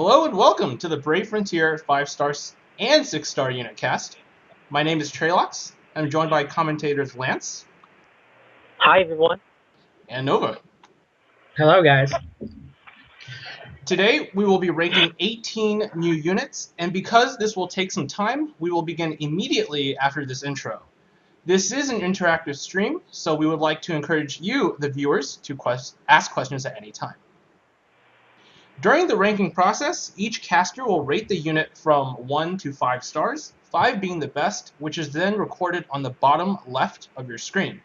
Hello and welcome to the Brave Frontier 5-star and 6-star unit cast. My name is Treylox. I'm joined by commentators Lance. Hi everyone. And Nova. Hello guys. Today we will be ranking 18 new units, and because this will take some time, we will begin immediately after this intro. This is an interactive stream, so we would like to encourage you, the viewers, to ask questions at any time. During the ranking process, each caster will rate the unit from 1 to 5 stars, 5 being the best, which is then recorded on the bottom left of your screen.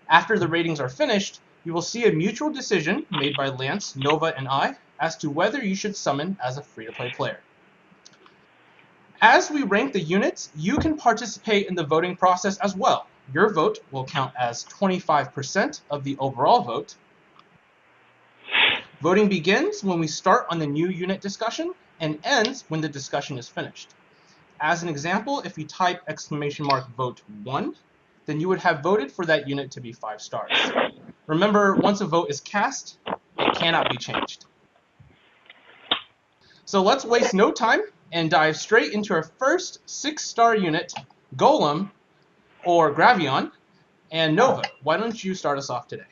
After the ratings are finished, you will see a mutual decision made by Lance, Nova, and I as to whether you should summon as a free-to-play player. As we rank the units, you can participate in the voting process as well. Your vote will count as 25% of the overall vote. Voting begins when we start on the new unit discussion and ends when the discussion is finished. As an example, if you type !vote 1, then you would have voted for that unit to be 5 stars. Remember, once a vote is cast, it cannot be changed. So let's waste no time and dive straight into our first 6-star unit, Golem, or Gravion. And Nova, why don't you start us off today?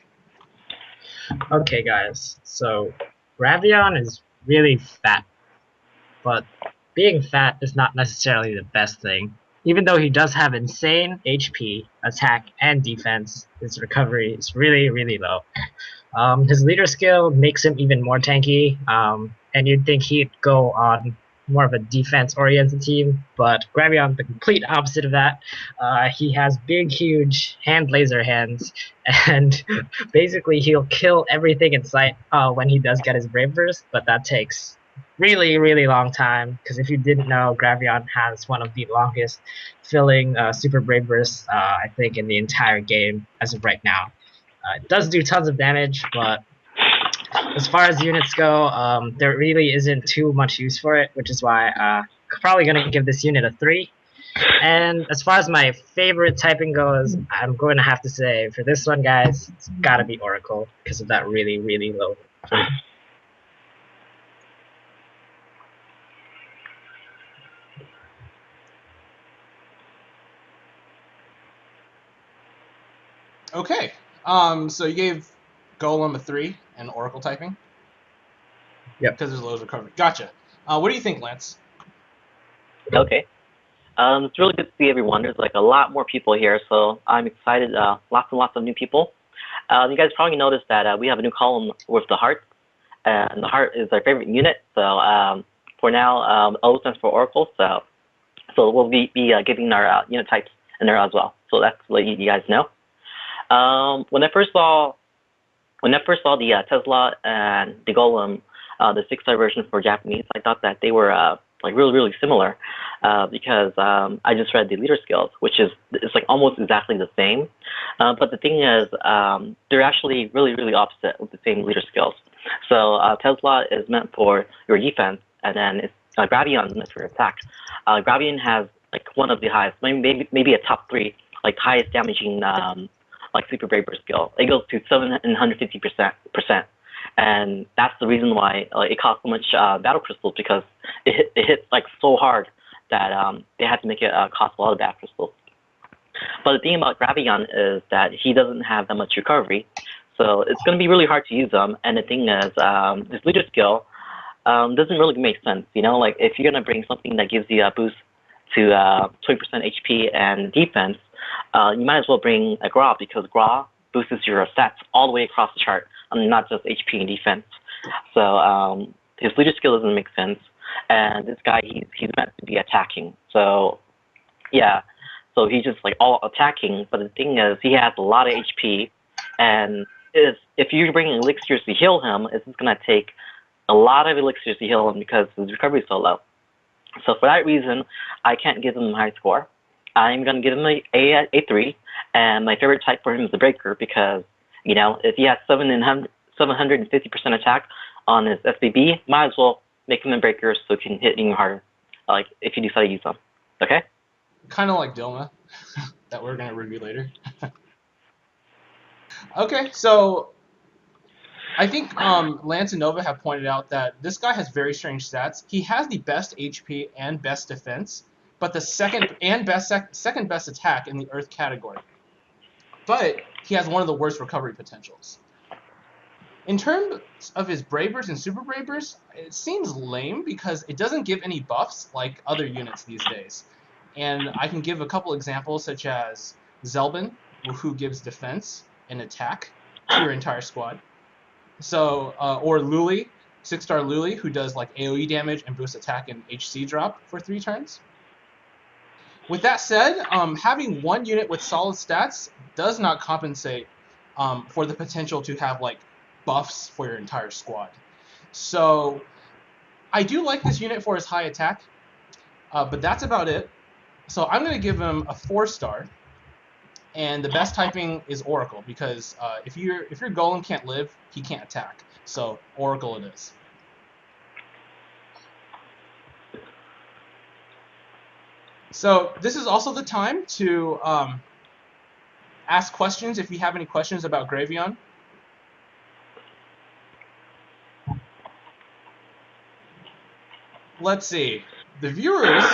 Okay guys, so Gravion is really fat, but being fat is not necessarily the best thing. Even though he does have insane HP, attack, and defense, his recovery is really low. His leader skill makes him even more tanky, and you'd think he'd go on more of a defense-oriented team, but Gravion, the complete opposite of that. He has big, huge hand laser hands, and basically he'll kill everything in sight when he does get his Brave Burst, but that takes really long time, because if you didn't know, Gravion has one of the longest filling Super Brave Bursts, I think, in the entire game as of right now. It does do tons of damage, but as far as units go, there really isn't too much use for it, which is why I'm probably going to give this unit a 3. And as far as my favorite typing goes, I'm going to have to say, for this one, guys, it's got to be Oracle, because of that really low. Okay, so you gave Golem a 3 and Oracle typing? Yep. Because there's low recovery. Gotcha. What do you think, Lance? Okay. It's really good to see everyone. There's like a lot more people here, so I'm excited. Lots and lots of new people. You guys probably noticed that we have a new column with the heart, and the heart is our favorite unit. So for now, O stands for Oracle. So we'll be giving our unit types in there as well. So that's to let you guys know. When I first saw the Tesla and the Golem, the 6-star version for Japanese, I thought that they were like really similar, because I just read the leader skills, which is like almost exactly the same. But the thing is, they're actually really opposite with the same leader skills. So Tesla is meant for your defense, and then Gravion is meant for your attack. Gravion has like one of the highest, maybe a top 3, like highest damaging like Super Brave Burst skill. It goes to 750%, and that's the reason why it costs so much battle crystals, because it hits like so hard that they had to make it cost a lot of battle crystals. But the thing about Gravion is that he doesn't have that much recovery, so it's going to be really hard to use him. And the thing is, this leader skill doesn't really make sense. You know, like if you're going to bring something that gives you a boost to 20% HP and defense, you might as well bring a Gra, because Gra boosts your stats all the way across the chart, not just HP and defense. So his leader skill doesn't make sense, and this guy, he's meant to be attacking. So yeah, so he's just like all attacking. But the thing is, he has a lot of HP, and if you're bringing elixirs to heal him, it's gonna take a lot of elixirs to heal him because his recovery is so low. So for that reason, I can't give him a high score. I'm going to give him a 3, and my favorite type for him is the Breaker, because, you know, if he has 750% attack on his SBB, might as well make him a Breaker so he can hit even harder, like if you decide to use them. Okay? Kind of like Dilma, that we're going to review later. Okay, so I think Lance and Nova have pointed out that this guy has very strange stats. He has the best HP and best defense, but the second best attack in the Earth category. But he has one of the worst recovery potentials. In terms of his Bravers and Super Bravers, it seems lame because it doesn't give any buffs like other units these days. And I can give a couple examples, such as Zelbin, who gives defense and attack to your entire squad. So, or Luli, 6-star Luli, who does like AoE damage and boosts attack and HC drop for 3 turns. With that said, having one unit with solid stats does not compensate for the potential to have like buffs for your entire squad. So I do like this unit for his high attack, but that's about it. So I'm going to give him a 4-star, and the best typing is Oracle, because if your Golem can't live, he can't attack. So Oracle it is. So this is also the time to ask questions if you have any questions about Gravion. Let's see. The viewers...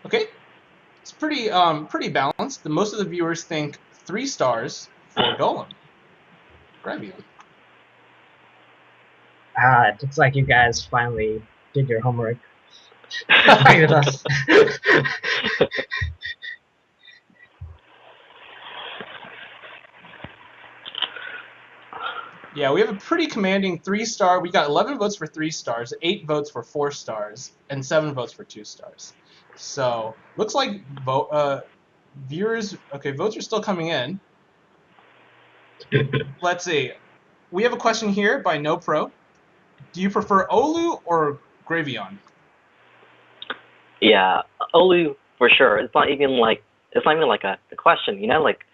Okay, it's pretty balanced. Most of the viewers think 3 stars for Golem. Gravion. It looks like you guys finally did your homework. Agree with us. Yeah, we have a pretty commanding 3-star. We got 11 votes for 3 stars, 8 votes for 4 stars, and 7 votes for 2 stars. So looks like viewers. Okay, votes are still coming in. Let's see. We have a question here by NoPro. Do you prefer Oulu or Gravion? Yeah, Oulu for sure. It's not even like a question, you know. Like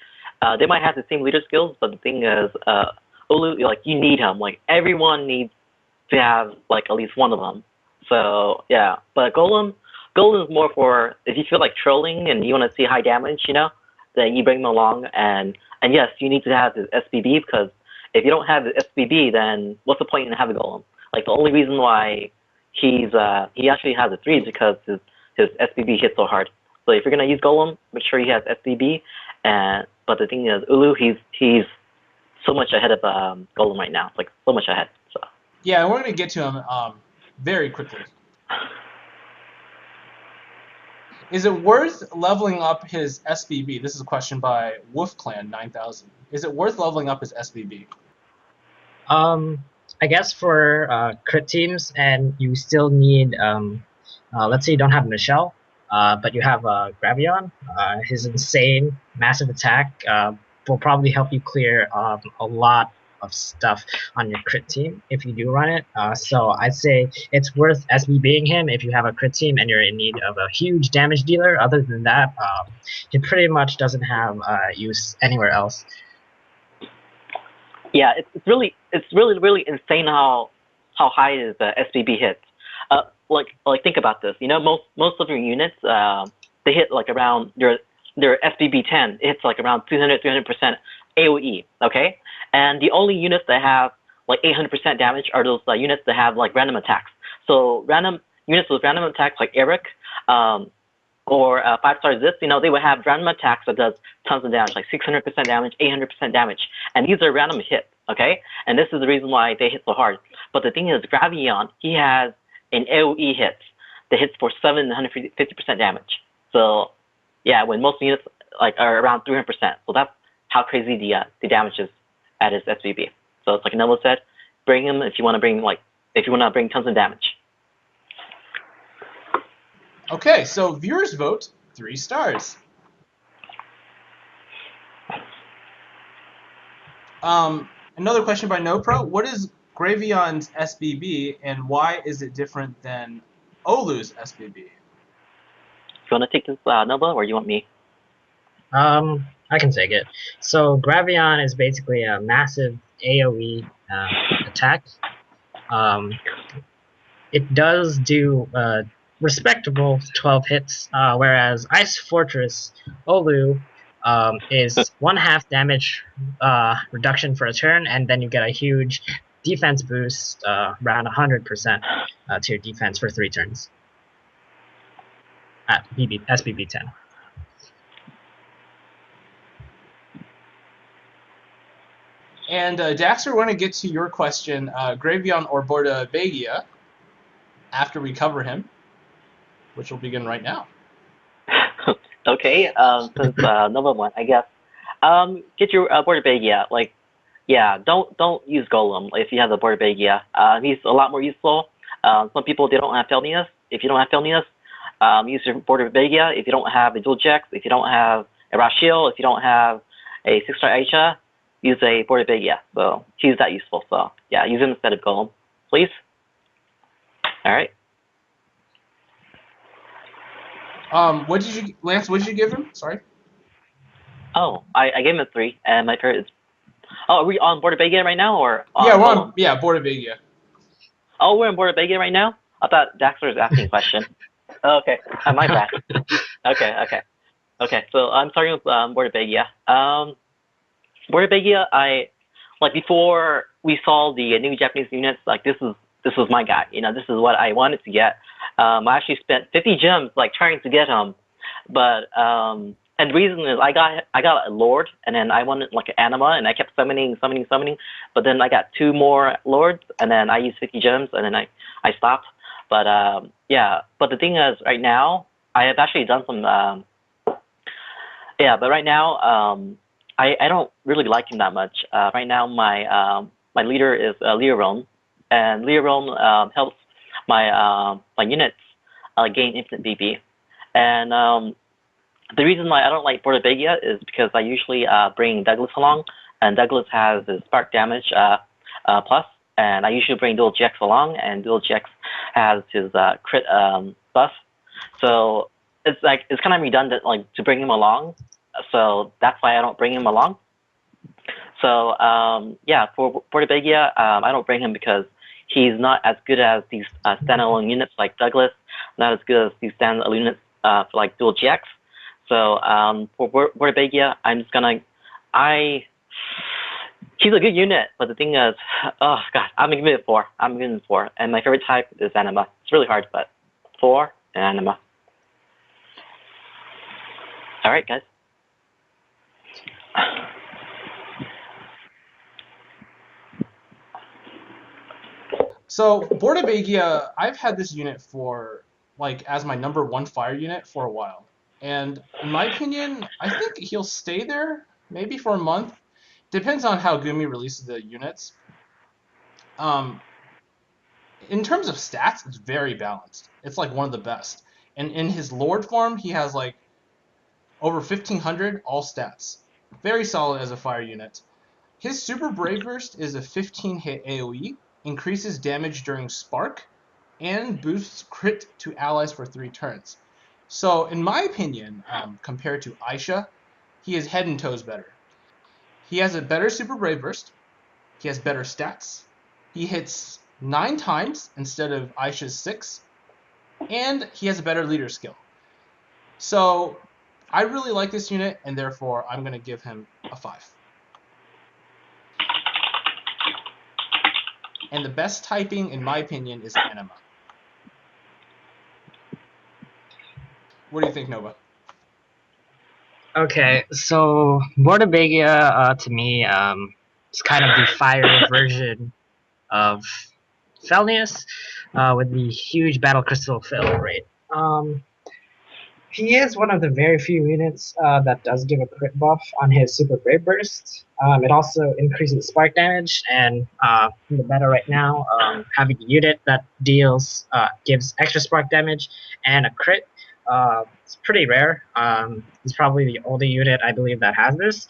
they might have the same leader skills, but the thing is, Oulu, like you need him. Like everyone needs to have like at least one of them. So yeah, but Golem is more for if you feel like trolling and you want to see high damage, you know, then you bring him along. And yes, you need to have his SBB, because if you don't have the SBB, then what's the point in having Golem? Like the only reason why he actually has a 3 is because his SBB hits so hard. So if you're gonna use Golem, make sure he has SBB. But the thing is, Oulu, he's so much ahead of Golem right now, like so much ahead. So yeah, we're gonna get to him very quickly. Is it worth leveling up his SBB? This is a question by WolfClan 9000. Is it worth leveling up his SBB? I guess for crit teams, and you still need, let's say you don't have Michelle, but you have Gravion. His insane, massive attack will probably help you clear a lot of stuff on your crit team if you do run it. So I'd say it's worth SBBing him if you have a crit team and you're in need of a huge damage dealer. Other than that, he pretty much doesn't have use anywhere else. yeah, it's really insane how high his SBB hits. Like think about this. You know, most of your units they hit like around their SBB 10. It hits like around 300% AOE. Okay, and the only units that have like 800% damage are those units that have like random attacks. So random units with random attacks like Eric or 5-star Zips, you know, they would have random attacks that does tons of damage, like 600% damage, 800% damage, and these are random hits. Okay, and this is the reason why they hit so hard. But the thing is, Gravion, he has an AOE hit that hits for 750% damage. So yeah, when most units like are around 300%. So that's how crazy the damage is at his SBB. So it's like Noah said, bring him if you want to bring tons of damage. Okay, so viewers vote 3 stars. Another question by NoPro. What is Gravion's SBB and why is it different than Oulu's SBB? You want to take this, Nova, or you want me? I can take it. So Gravion is basically a massive AoE attack. It does do respectable 12 hits, whereas Ice Fortress Oulu is 1/2 damage reduction for a turn, and then you get a huge defense boost, around 100% to your defense for 3 turns at SBB 10. And Daxter, we're going to get to your question, Gravion or Bordebegia, after we cover him, which will begin right now. Okay, since number one, I guess. Get your Bordebegia. Like, yeah, don't use Golem if you have the Bordebegia. He's a lot more useful. Some people, they don't have Felnius. If you don't have Felnius, use your Bordebegia. If you don't have a dual Jex, if you don't have a Rashil, if you don't have a 6-star Aisha, use a Bordebegia. So he's that useful. So yeah, use him instead of Golem, please. All right. What did you, Lance? What did you give him? Sorry. Oh, I gave him a 3, and my favorite is. Oh, are we on Bordebegia right now, or? Yeah, we're on. Yeah, Bordebegia. Oh, we're on Bordebegia right now. I thought Daxter was asking a question. Okay, my bad. Okay. So I'm starting with Bordebegia. Bordebegia, I like before we saw the new Japanese units. Like this was my guy. You know, this is what I wanted to get. I actually spent 50 gems like trying to get him, but and the reason is I got a Lord, and then I wanted like an Anima, and I kept summoning, but then I got 2 more Lords, and then I used 50 gems, and then I stopped. But yeah, but the thing is, right now I have actually done some. Yeah, but right now I don't really like him that much. Right now my leader is Leron, and Leron helps my units gain infinite BP, and the reason why I don't like Bordebegia is because I usually bring Douglas along, and Douglas has his spark damage plus, and I usually bring Dual GX along, and Dual GX has his crit buff. So it's kind of redundant like to bring him along. So that's why I don't bring him along. So yeah, for Bordebegia, I don't bring him because he's not as good as these standalone units like Douglas, not as good as these standalone units for like Dual GX. So for Bordebegia, I'm just gonna, he's a good unit, but the thing is, oh god, I'm gonna give it a 4. I'm giving it a 4, and my favorite type is Anima. It's really hard, but 4 and Anima. All right, guys. So Bordebegia, I've had this unit for like as my number 1 fire unit for a while. And in my opinion, I think he'll stay there maybe for a month. Depends on how Gumi releases the units. In terms of stats, it's very balanced. It's like one of the best. And in his Lord form, he has like over 1,500 all stats. Very solid as a fire unit. His Super Brave Burst is a 15-hit AoE, increases damage during Spark, and boosts crit to allies for 3 turns. So, in my opinion, compared to Aisha, he is head and toes better. He has a better Super Brave Burst. He has better stats. He hits 9 times instead of Aisha's 6. And he has a better leader skill. So, I really like this unit, and therefore, I'm going to give him a 5. And the best typing, in my opinion, is Anima. What do you think, Nova? Okay, so Bordebegia to me is kind of the fire version of Felnius with the huge battle crystal fill rate. He is one of the very few units that does give a crit buff on his Super Brave Burst. It also increases spark damage, and in the meta right now, having a unit that gives extra spark damage and a crit, it's pretty rare. He's probably the only unit I believe that has this.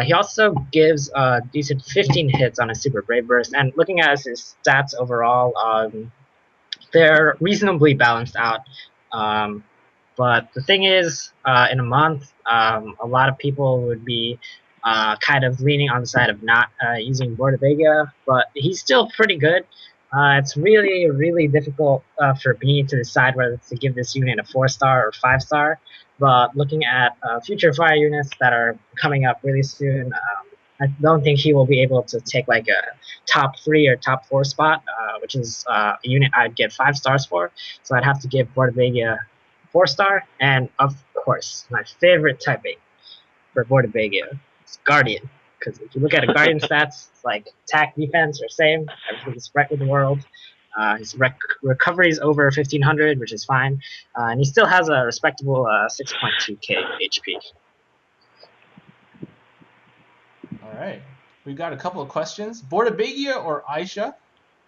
He also gives a decent 15 hits on a Super Brave Burst, and looking at his stats overall, they're reasonably balanced out. But the thing is, in a month, a lot of people would be kind of leaning on the side of not using Bordebegia, but he's still pretty good. It's really, really difficult for me to decide whether to give this unit a 4-star or 5-star. But looking at future fire units that are coming up really soon, I don't think he will be able to take like a top 3 or top 4 spot, which is a unit I'd get 5 stars for. So I'd have to give Bordebegia 4-star, and of course, my favorite typing for Bordebegia is Guardian. Because if you look at a Guardian stats, it's like attack, defense are same. Everything is right with the world. His recovery is over 1500, which is fine. And he still has a respectable 6.2k HP. All right. We've got a couple of questions. Bordebegia or Aisha?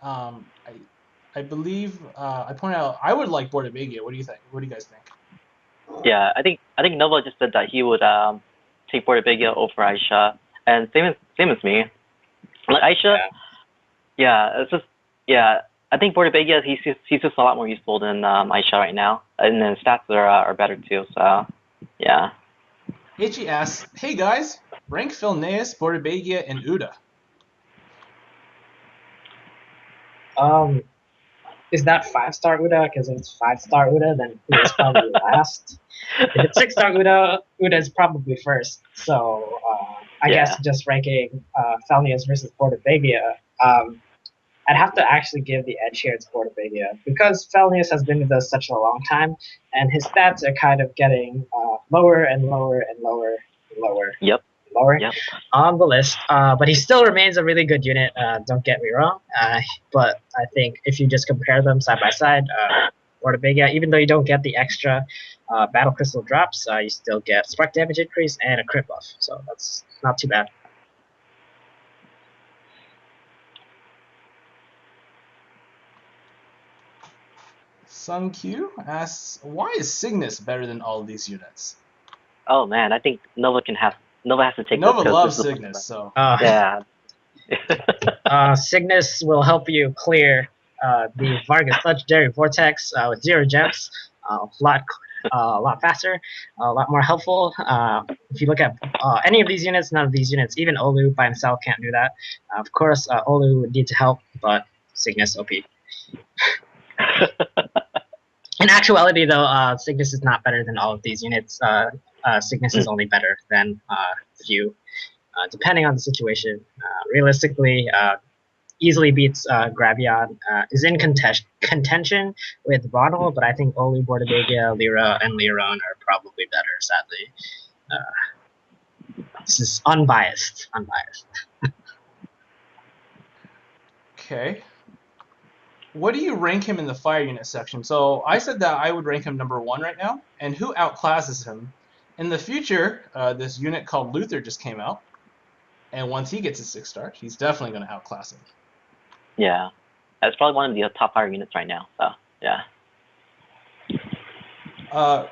I believe I pointed out I would like Bordebegia. What do you think? What do you guys think? Yeah, I think Nova just said that he would take Bordebegia over Aisha, and same as me. Like Aisha, it's just I think Bordebegia he's just a lot more useful than Aisha right now, and then stats are better too. So yeah. Ichi asks, "Hey guys, rank Philneas, Bordebegia, and Uda." Is that 5-star Uda? Because if it's 5-star Uda, then Uda's probably last. If it's 6-star Uda, Uda's probably first. So I guess just ranking Felnius versus Bordebegia, I'd have to actually give the edge here to Bordebegia because Felnius has been with us such a long time, and his stats are kind of getting lower and lower and lower and lower. Yep. Lower on the list, but he still remains a really good unit. Don't get me wrong, but I think if you just compare them side by side, Bordebegia, even though you don't get the extra battle crystal drops, you still get spark damage increase and a crit buff, so that's not too bad. Sun Q asks, "Why is Cygnus better than all of these units?" Oh man, I think Nova has to take Nova this loves Cygnus, so yeah. Cygnus will help you clear the Vargas Legendary Vortex with 0 gems, a lot faster, a lot more helpful. If you look at any of these units, none of these units, even Oulu by himself can't do that. Of course, Oulu would need to help, but Cygnus OP. In actuality, though, Cygnus is not better than all of these units. Cygnus is only better than few, depending on the situation. Realistically, easily beats Gravion. Is in contention with Ronel, but I think Oulu, Bordebegia, Lira and Leron are probably better. Sadly, this is unbiased. Okay. What do you rank him in the fire unit section? So I said that I would rank him number 1 right now. And who outclasses him? In the future, this unit called Luther just came out. And once he gets his 6-star, he's definitely going to outclass him. Yeah. That's probably one of the top fire units right now. So, yeah.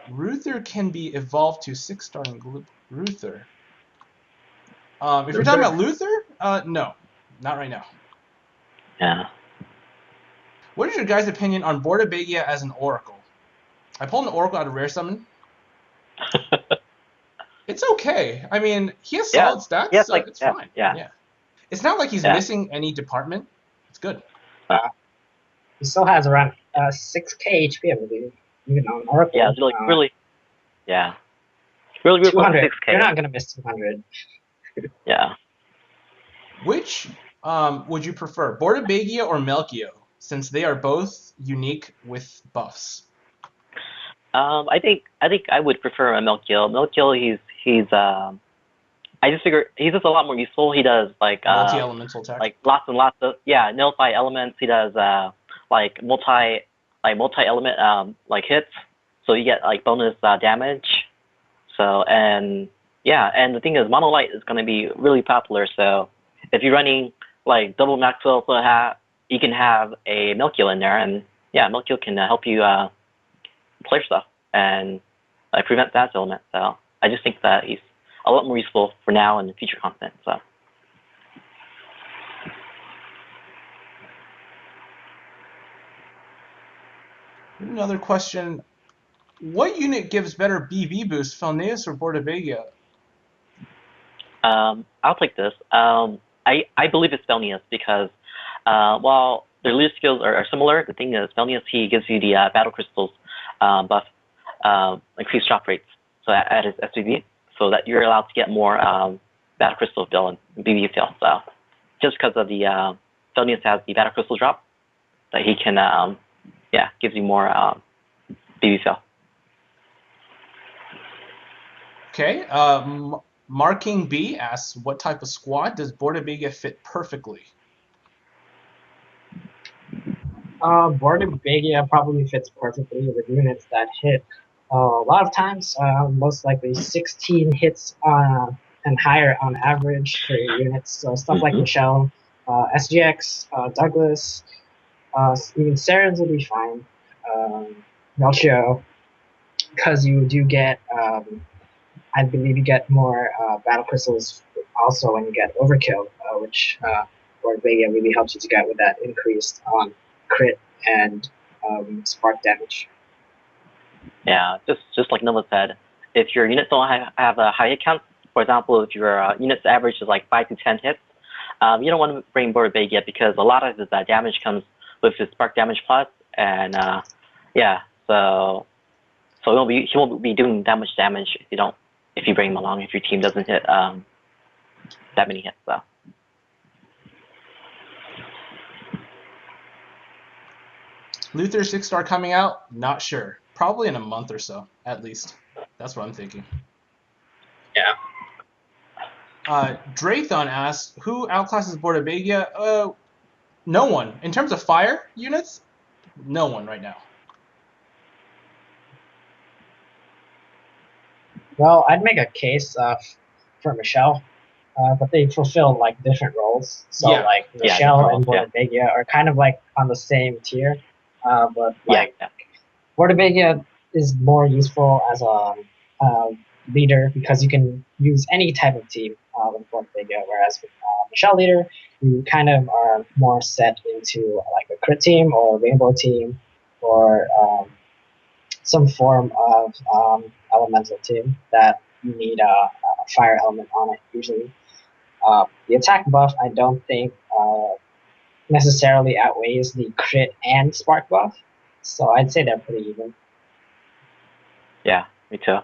Ruther can be evolved to 6-star in Ruther. If you're talking about Luther, no. Not right now. Yeah. What is your guys' opinion on Bordebegia as an Oracle? I pulled an Oracle out of Rare Summon. It's okay. I mean, he has solid stats, so it's fine. Yeah. It's not like he's missing any department. It's good. He still has around 6k HP, I believe. Even on Oracle. Yeah, really. Yeah. Really 200. 6K. You're not going to miss 200. Yeah. Which would you prefer, Bordebegia or Melchio, since they are both unique with buffs? I think I would prefer a Melchio. Melchio, he's I just figure he's just a lot more useful. He does like multi-elemental attack. Like lots and lots of nullify elements. He does like multi-element like hits, so you get like bonus damage. So and the thing is, Monolight is going to be really popular. So if you're running like double Maxwell, you can have a Melchio in there, and Melchio can help you clear stuff and prevent that element. So I just think that he's a lot more useful for now and future content. So. Another question: what unit gives better BB boost, Felneas or Bordebegia? I'll take this. I believe it's Felneas because while their leader skills are similar. The thing is, Felnius, he gives you the battle crystals buff, increased drop rates, so at his SBB, so that you're allowed to get more battle crystal fill and BB fill. So just because of the Felnius has the battle crystal drop, that he can gives you more BB fill. Okay. Marking B asks, what type of squad does Bordebegia fit perfectly? Bordebegia probably fits perfectly with units that hit a lot of times, most likely 16 hits and higher on average for your units. So stuff like Michelle, SGX, Douglas, even Sarah's will be fine. Melchio, because you do get, I believe you get more battle crystals also when you get overkill, which Bordebegia really helps you to get with that increased crit and spark damage. Yeah, just like Nova said, if your units don't have a high hit count, for example, if your unit's average is like 5 to 10 hits, you don't want to bring Bordebegia because a lot of his damage comes with his spark damage plus, and so he won't be doing that much damage if you bring him along, if your team doesn't hit that many hits. So. Luther 6-star coming out? Not sure. Probably in a month or so, at least. That's what I'm thinking. Yeah. Draython asks, who outclasses Bordebegia? No one. In terms of fire units, no one right now. Well, I'd make a case for Michelle, but they fulfill like different roles. So like Michelle and Bordebegia are kind of like on the same tier, but like Bordebegia is more useful as a leader because you can use any type of team with Bordebegia, whereas with Michelle leader, you kind of are more set into like a crit team or a rainbow team or some form of elemental team that you need a fire element on it usually. The attack buff I don't think necessarily outweighs the crit and spark buff, so I'd say they're pretty even. Yeah, me too.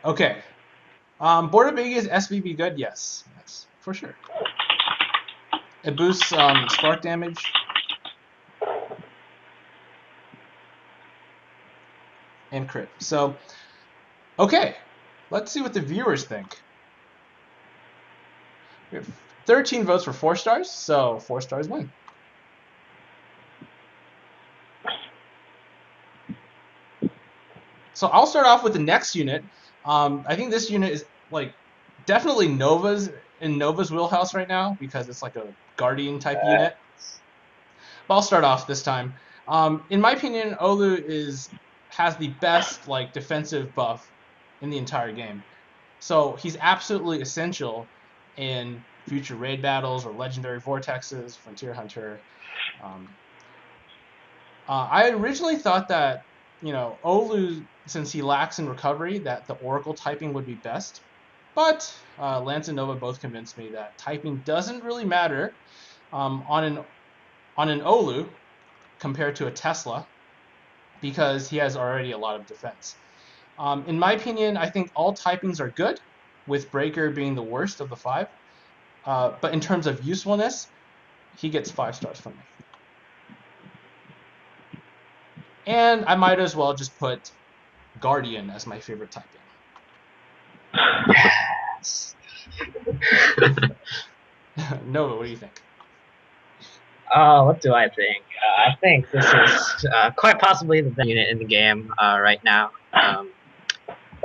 Okay. Bordebegia's SBB good? Yes, for sure. It boosts spark damage. And crit. So, okay. Let's see what the viewers think. We have 13 votes for 4 stars, so 4 stars win. So I'll start off with the next unit. I think this unit is like definitely in Nova's wheelhouse right now because it's like a Guardian type unit. But I'll start off this time. In my opinion, Oulu has the best like defensive buff in the entire game. So he's absolutely essential in future raid battles or legendary vortexes, Frontier Hunter. I originally thought that, Oulu, since he lacks in recovery, that the Oracle typing would be best. But Lance and Nova both convinced me that typing doesn't really matter on an Oulu compared to a Tesla because he has already a lot of defense. In my opinion, I think all typings are good, with Breaker being the worst of the 5. But in terms of usefulness, he gets 5 stars from me. And I might as well just put Guardian as my favorite typing. Yes. Nova, what do you think? What do I think? I think this is quite possibly the best unit in the game right now.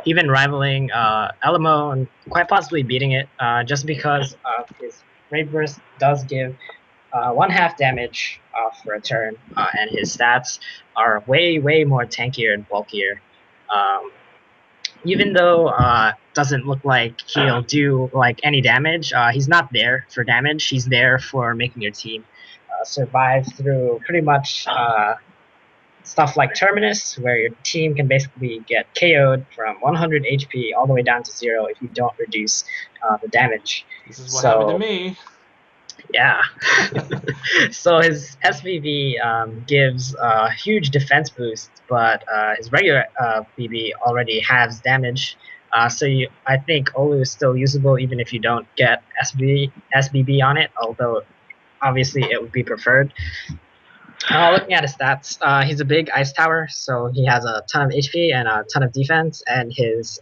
Even rivaling Elmo and quite possibly beating it just because his Raid Burst does give 1/2 damage for a turn, and his stats are way more tankier and bulkier. Even though doesn't look like he'll do like any damage, he's not there for damage. He's there for making your team survive through pretty much stuff like Terminus, where your team can basically get KO'd from 100 HP all the way down to 0 if you don't reduce the damage. This is what happened to me. Yeah. So his SVB gives a huge defense boost, but his regular BB already has damage. So I think Oulu is still usable even if you don't get SBB on it, although obviously it would be preferred. Looking at his stats, he's a big ice tower, so he has a ton of HP and a ton of defense, and his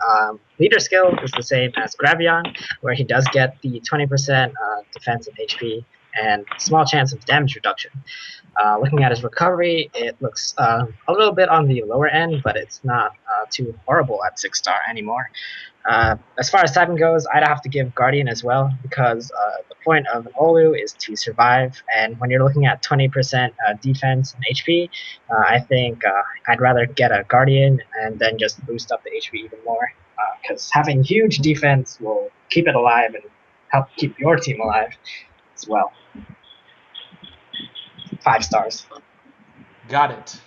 leader skill is the same as Gravion, where he does get the 20% defense and HP and small chance of damage reduction. Looking at his recovery, it looks a little bit on the lower end, but it's not too horrible at 6-star anymore. As far as typing goes, I'd have to give Guardian as well, because the point of an Oulu is to survive, and when you're looking at 20% defense and HP, I think I'd rather get a Guardian and then just boost up the HP even more, because having huge defense will keep it alive and help keep your team alive as well. 5 stars. Got it.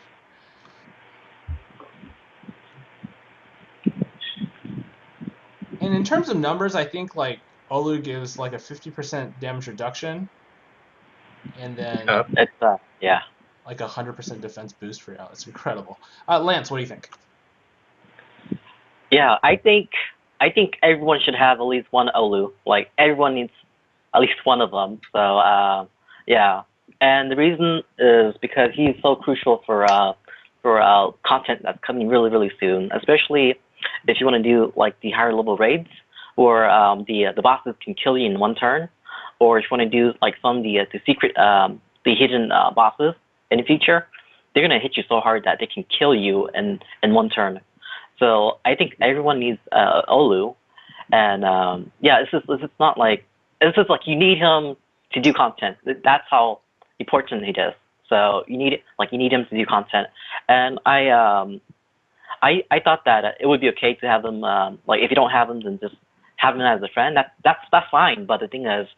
And in terms of numbers, I think like Oulu gives like a 50% damage reduction, and then it's yeah, like 100% defense boost for you. It's incredible. Lance, what do you think? Yeah, I think everyone should have at least one Oulu. Like everyone needs at least one of them. So yeah, and the reason is because he's so crucial for content that's coming really, really soon, especially if you want to do like the higher level raids, or the bosses can kill you in one turn, or if you want to do like some of the secret the hidden bosses in the future, they're gonna hit you so hard that they can kill you in one turn. So I think everyone needs Oulu, and yeah, it's just not like it's just like you need him to do content. That's how important he is. So you need him to do content, and I thought that it would be okay to have him, like if you don't have him, then just have him as a friend. That's fine. But the thing is,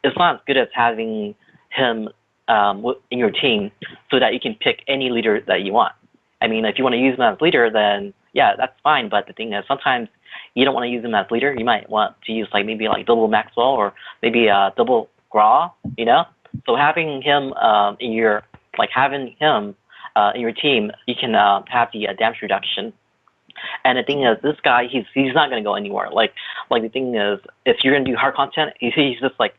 it's not as good as having him in your team, so that you can pick any leader that you want. I mean, if you want to use him as leader, then yeah, that's fine. But the thing is, sometimes you don't want to use him as leader. You might want to use like maybe like double Maxwell or maybe double Gra. You know, so having him in your team, you can have the damage reduction. And the thing is, this guy, he's not going to go anywhere. Like the thing is, if you're going to do hard content, he's just like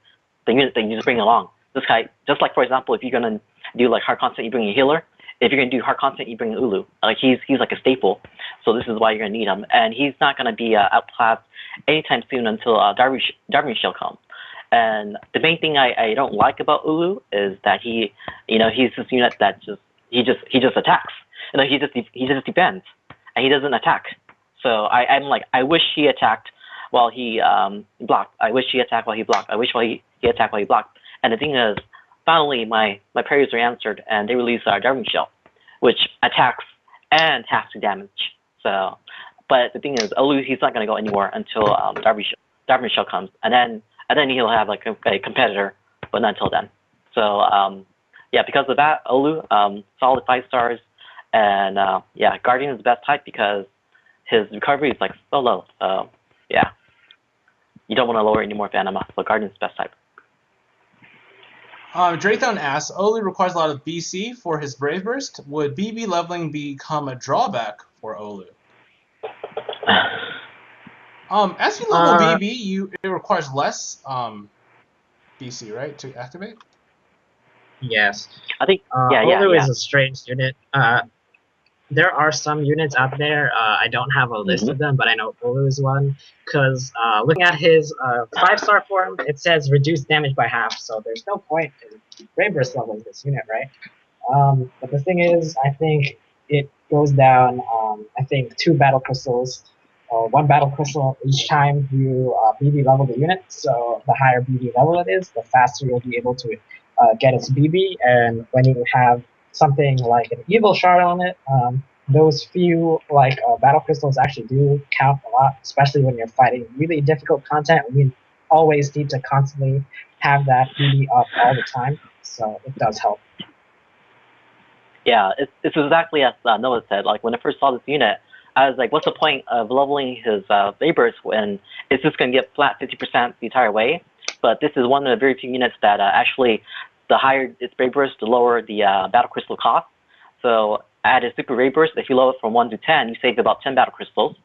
the unit that you just bring along. This guy, just like for example, if you're going to do like hard content, you bring a healer. If you're going to do hard content, you bring an Oulu. Like he's like a staple. So this is why you're going to need him. And he's not going to be outclassed anytime soon until Rashil comes. And the main thing I don't like about Oulu is that he's this unit that he just attacks. You know, he just defends, and he doesn't attack. So I'm like, I wish he attacked while he blocked. I wish he attacked while he blocked. I wish he attacked while he blocked. And the thing is, finally my prayers were answered, and they released Rashil, which attacks and has to damage. So, but the thing is, Oulu, he's not going to go anywhere until Rashil comes, and then he'll have like a competitor, but not until then. So yeah, because of that, Oulu, solid 5 stars, and yeah, Guardian is the best type because his recovery is like so low. So yeah, you don't want to lower any more Phantom, but Guardian is the best type. Draython asks, Oulu requires a lot of BC for his Brave Burst. Would BB leveling become a drawback for Oulu? As you level BB, it requires less BC, right, to activate? Yes. I think Oulu is a strange unit. There are some units out there. I don't have a list of them, but I know Oulu is one. Because looking at his 5-star form, it says reduce damage by half. So there's no point in Brave Burst leveling this unit, right? But the thing is, I think it goes down. I think 2 battle crystals, or 1 battle crystal each time you BB level the unit. So the higher BB level it is, the faster you'll be able to get its BB. And when you have something like an evil shard on it, those few like battle crystals actually do count a lot, especially when you're fighting really difficult content. We always need to constantly have that BB up all the time, so it does help. Yeah, it's exactly as Noah said. Like when I first saw this unit, I was like, what's the point of leveling his Vapors when it's just going to get flat 50% the entire way? But this is one of the very few units that actually, the higher its Vapors, the lower the Battle Crystal cost. So at a Super Vapors, if you level from 1 to 10, you save about 10 Battle Crystals.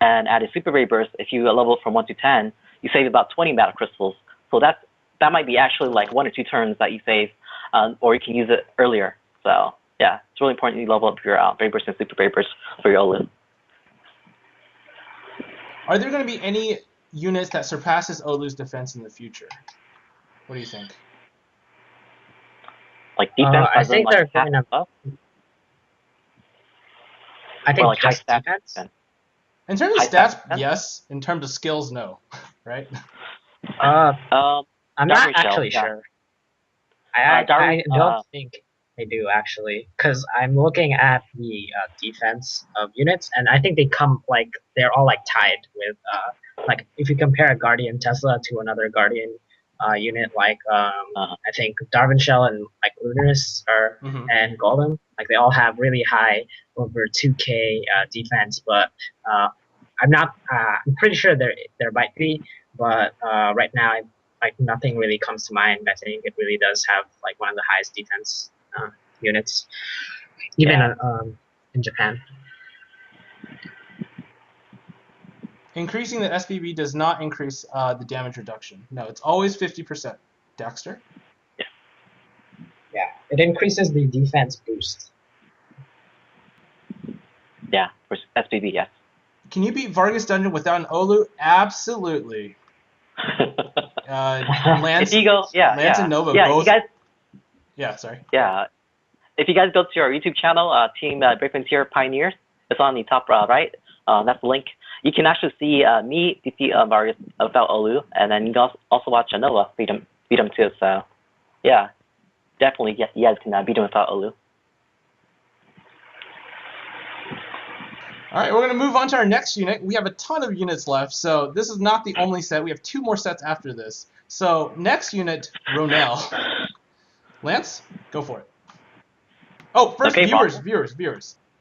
And at a Super Vapors, if you level from 1 to 10, you save about 20 Battle Crystals. So that might be actually like 1 or 2 turns that you save, or you can use it earlier. So yeah, it's really important you level up your Vapors and Super Vapors for your Oulu. Are there going to be any units that surpasses Oulu's defense in the future? What do you think? Like defense? I think they're going to. I think like just high defense. Defense. In terms of stats, yes. In terms of skills, no. Right? I'm not actually yeah. sure. I don't think they do actually, because I'm looking at the defense of units, and I think they come like they're all like tied with like if you compare a Guardian Tesla to another Guardian unit like I think Darwin Shell and like Lunaris are and Golem, like they all have really high over 2k defense, but I'm not I'm pretty sure there might be, but right now like nothing really comes to mind. I think it really does have like one of the highest defense units, even in Japan. Increasing the SPB does not increase the damage reduction. No, it's always 50%. Dexter? Yeah, it increases the defense boost. Yeah, for SPB, yes. Can you beat Vargas Dungeon without an Oulu? Absolutely. Lance, if you go, Lance and Nova both. You guys, yeah, sorry. Yeah, if you guys go to our YouTube channel, Team Brave Frontier Pioneers, it's on the top right. That's the link. You can actually see me defeat Vargas without Oulu, and then you can also watch Nova beat him too. So, yeah, definitely, yes, you guys can beat him without Oulu. All right, we're going to move on to our next unit. We have a ton of units left, so this is not the only set. We have 2 more sets after this. So next unit, Ronel. Lance, go for it. Oh, first, okay, viewers.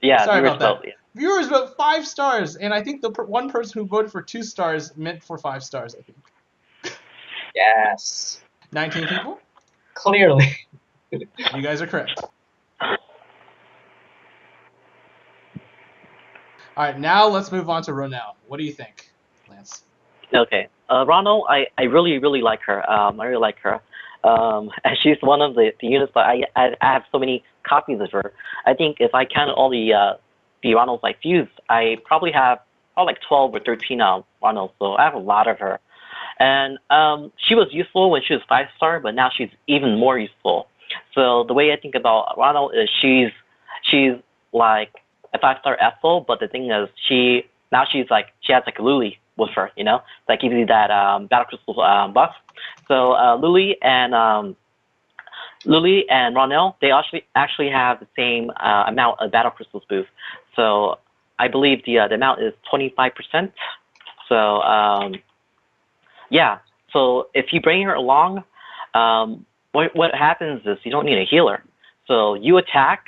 Yeah, sorry viewers about that. vote, yeah. Viewers vote 5 stars, and I think the one person who voted for 2 stars meant for 5 stars, I think. Yes. 19 people? Clearly. You guys are correct. All right, now let's move on to Ronel. What do you think, Lance? Okay, Ronel, I really like her. I really like her. And she's one of the units that I have so many copies of her. I think if I count all the Ronels I fused, I probably have like 12 or 13 Ronels, so I have a lot of her. And she was useful when she was 5-star, but now she's even more useful. So the way I think about Ronel is she's like a 5-star Ethel, but the thing is she has like a Lily with her, you know, that gives you that Battle Crystal buff. So Lily and Ronel, they actually have the same amount of Battle Crystals boost. So I believe the amount is 25%. So yeah. So if you bring her along, what happens is you don't need a healer. So you attack,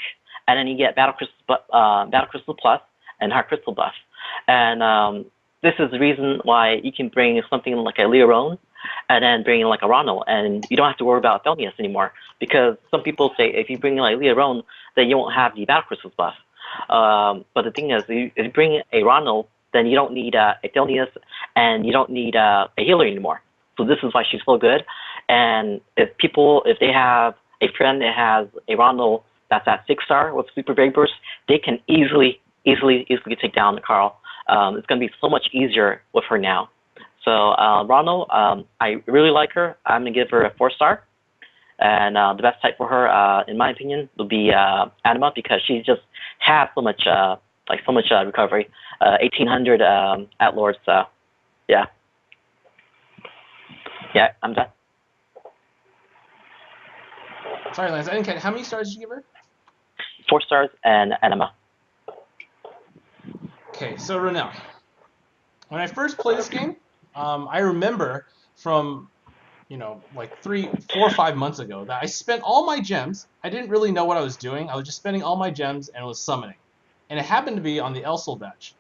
and then you get Battle Crystal Plus and Heart Crystal buff. And this is the reason why you can bring something like a Leron, and then bring in like a Ronel, and you don't have to worry about Thelnius anymore. Because some people say if you bring in like Leron, then you won't have the Battle Crystals buff. But the thing is, if you bring a Ronel, then you don't need a Thelnius, and you don't need a healer anymore. So this is why she's so good. And if they have a friend that has a Ronel that's at 6-star with Super Vapors, they can easily take down Carl. It's going to be so much easier with her now. So Ronel, I really like her. I'm going to give her a 4-star. And the best type for her, in my opinion, would be Anima, because she just has so much recovery. 1800 at Lord, so yeah. Yeah, I'm done. Sorry, Lance, I didn't catch. How many stars did you give her? 4 stars and Anima. Okay, so Ronel. When I first played this game, I remember from you know, like 3, 4, or 5 months ago that I spent all my gems. I didn't really know what I was doing. I was just spending all my gems and was summoning. And it happened to be on the Elsol batch.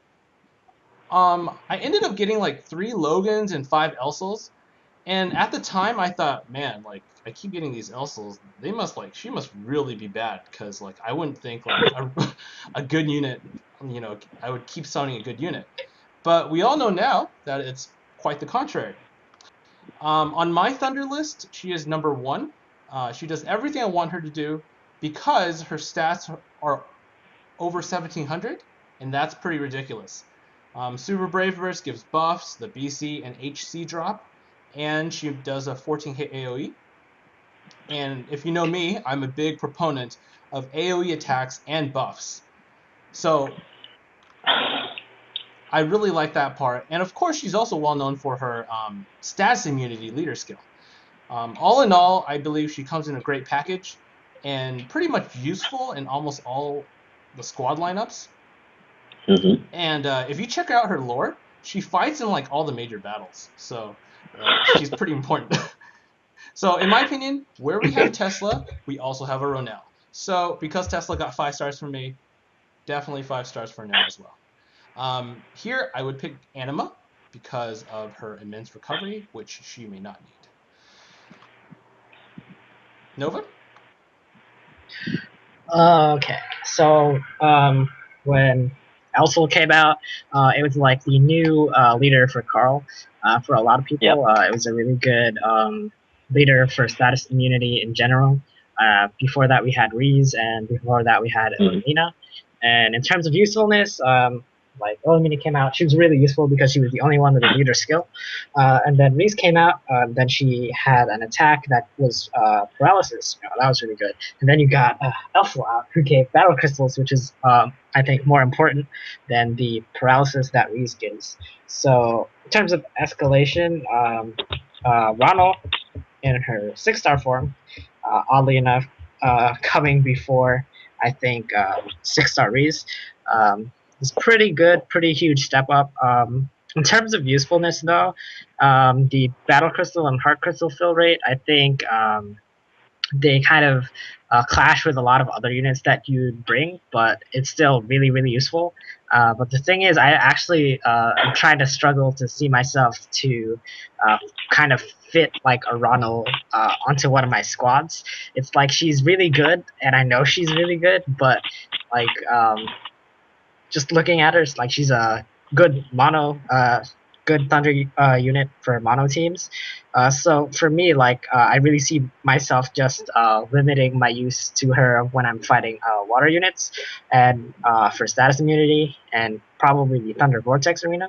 I ended up getting like 3 Logans and 5 Elsols. And at the time, I thought, man, like, I keep getting these Elsols. They must, like, she must really be bad. Because, like, I wouldn't think, like, a good unit, you know, I would keep summoning a good unit. But we all know now that it's quite the contrary. On my Thunder list, she is number 1. She does everything I want her to do because her stats are over 1700, and that's pretty ridiculous. Super Brave Burst gives buffs, the BC and HC drop, and she does a 14 hit AoE. And if you know me, I'm a big proponent of AoE attacks and buffs. So I really like that part. And of course, she's also well known for her status immunity leader skill. All in all, I believe she comes in a great package and pretty much useful in almost all the squad lineups. Mm-hmm. And if you check out her lore, she fights in like all the major battles. So she's pretty important. So in my opinion, where we have Tesla, we also have a Ronel. So because Tesla got 5 stars from me, definitely 5 stars for now as well. Here I would pick Anima because of her immense recovery, which she may not need. Nova? Okay, so when Elsol came out, it was like the new leader for Carl. For a lot of people, Yep. it was a really good leader for status immunity in general. Before that, we had Reeze, and before that, we had Elimina. And in terms of usefulness, like Elimina came out, she was really useful because she was the only one with a leader skill. And then Reeze came out, then she had an attack that was paralysis. You know, that was really good. And then you got Elfo out, who gave battle crystals, which is I think more important than the paralysis that Reeze gives. So in terms of escalation, Ronel in her 6-star form, oddly enough, coming before I think 6-star Reeze, is pretty good, pretty huge step up. In terms of usefulness, though, the Battle Crystal and Heart Crystal fill rate, I think they kind of clash with a lot of other units that you'd bring, but it's still really, really useful. But the thing is, I actually am trying to struggle to see myself to kind of fit like a Ronel onto one of my squads. It's like she's really good, and I know she's really good, but like just looking at her, it's like she's a good mono, good Thunder unit for mono teams. So for me, like I really see myself just limiting my use to her when I'm fighting water units, and for status immunity, and probably the Thunder Vortex arena.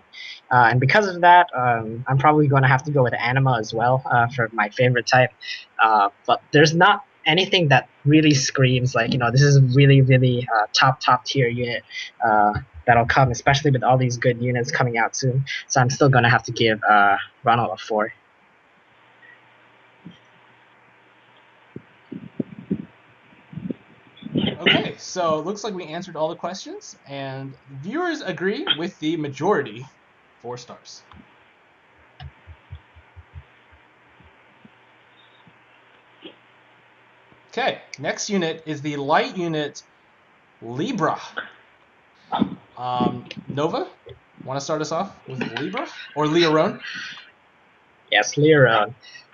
And because of that, I'm probably going to have to go with Anima as well for my favorite type. But there's not anything that really screams like, you know, this is really, really top tier unit that'll come, especially with all these good units coming out soon. So I'm still going to have to give Ronald a 4. Okay, so it looks like we answered all the questions, and viewers agree with the majority, 4 stars. Okay, next unit is the light unit Lebra. Nova, want to start us off with Lebra or Leron? Yes, Lira.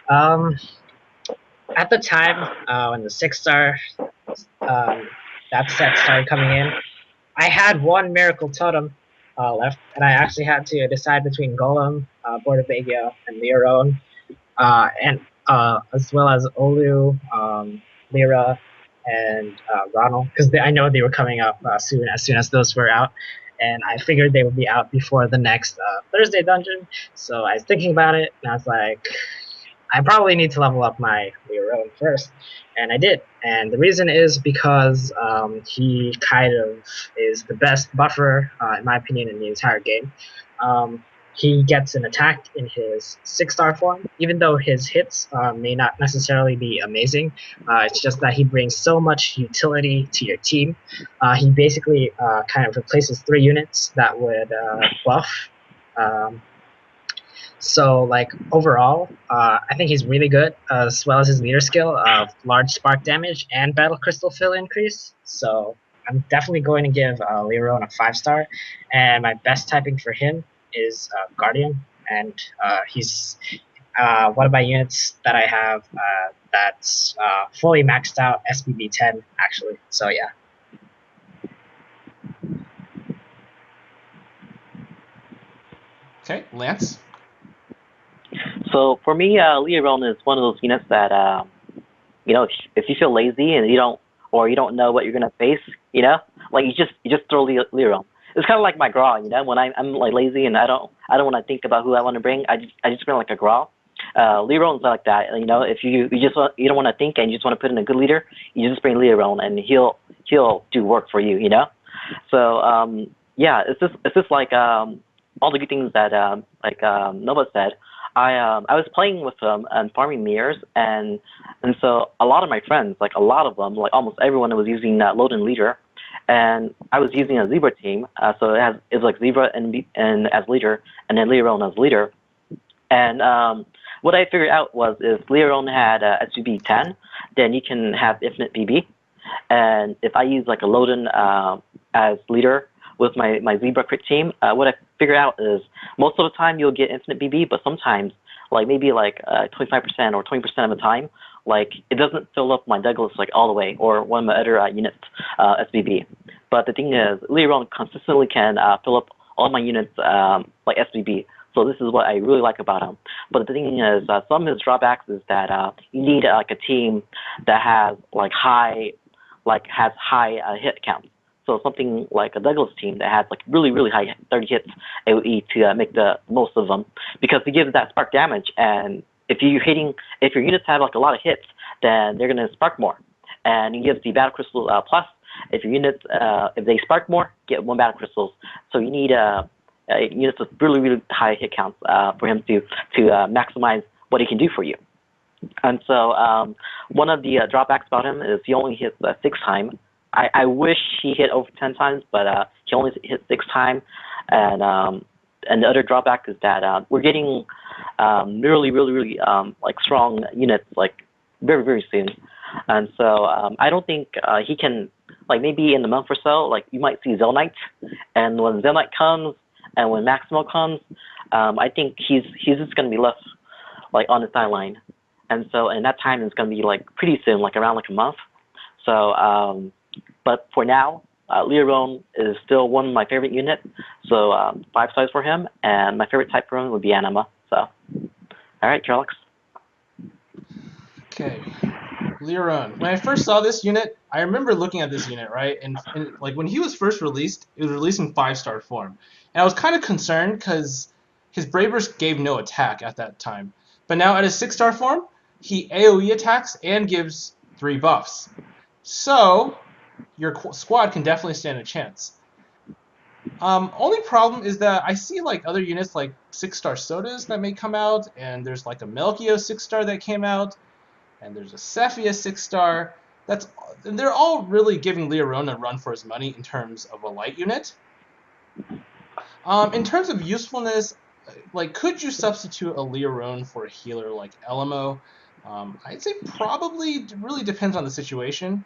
At the time when the 6-star that set started coming in, I had one Miracle Totem left, and I actually had to decide between Golem, Bordebegia, and Leron, and as well as Oulu, Lira, and Ronel, because I know they were coming up soon as those were out, and I figured they would be out before the next Thursday dungeon. So I was thinking about it, and I was like, I probably need to level up my Leron first, and I did. And the reason is because he kind of is the best buffer, in my opinion, in the entire game. He gets an attack in his 6-star form, even though his hits may not necessarily be amazing. It's just that he brings so much utility to your team. He basically kind of replaces 3 units that would buff So, like, overall, I think he's really good, as well as his leader skill of large spark damage and battle crystal fill increase. So, I'm definitely going to give Leron a 5-star, and my best typing for him is Guardian, and he's one of my units that I have that's fully maxed out SBB 10, actually. So, yeah. Okay, Lance. So for me, Leron is one of those units that you know, if you feel lazy and you don't know what you're gonna face, you know, like you just throw Leron. It's kind of like my Graw, you know, when I'm like lazy and I don't want to think about who I want to bring, I just bring like a Graw. Leron's like that, you know. If you don't want to think and you just want to put in a good leader, you just bring Leron and he'll do work for you, you know. So yeah, it's just like all the good things that like Nova said. I was playing with them and farming mirrors, and so a lot of my friends, like a lot of them, like almost everyone was using Logan leader, and I was using a zebra team, so it's like zebra and as leader, and then Leron as leader, and what I figured out was if Leron had SUB 10, then you can have infinite BB, and if I use like a Logan as leader with my zebra crit team, what I figure out is most of the time you'll get infinite BB, but sometimes, like maybe like 25% or 20% of the time, like it doesn't fill up my Douglas like all the way, or one of my other units SBB. But the thing is, Leron consistently can fill up all my units like SBB. So this is what I really like about him. But the thing is, some of his drawbacks is that you need like a team that has high hit counts. So something like a Douglas team that has like really high 30 hits AOE to make the most of them, because it gives that spark damage. And if your units have like a lot of hits, then they're gonna spark more. And it gives the battle crystal plus. If your units if they spark more, get 1 battle crystals. So you need units with really high hit counts for him to maximize what he can do for you. And so one of the drawbacks about him is he only hits 6 times. I wish he hit over 10 times, but he only hit 6 times. And the other drawback is that we're getting really like strong units like very soon. And so I don't think he can, like maybe in a month or so, like you might see Zell Knight, and when Zell Knight comes and when Maximo comes, I think he's just gonna be left like on the sideline. And so in that time it's gonna be like pretty soon, like around like a month. So but for now, Leron is still one of my favorite units, so 5 stars for him, and my favorite type for him would be Anima. So, all right, Trellix. Okay, Leron. When I first saw this unit, I remember looking at this unit, right? And like when he was first released, it was released in 5-star form, and I was kind of concerned because his Brave Burst gave no attack at that time. But now at his 6-star form, he AOE attacks and gives 3 buffs. So your squad can definitely stand a chance. Only problem is that I see like other units like 6-star sodas that may come out, and there's like a Melchio 6-star that came out, and there's a Cephia 6-star. They're all really giving Leron a run for his money in terms of a light unit. In terms of usefulness, like could you substitute a Leron for a healer like Elmo? I'd say probably. Really depends on the situation.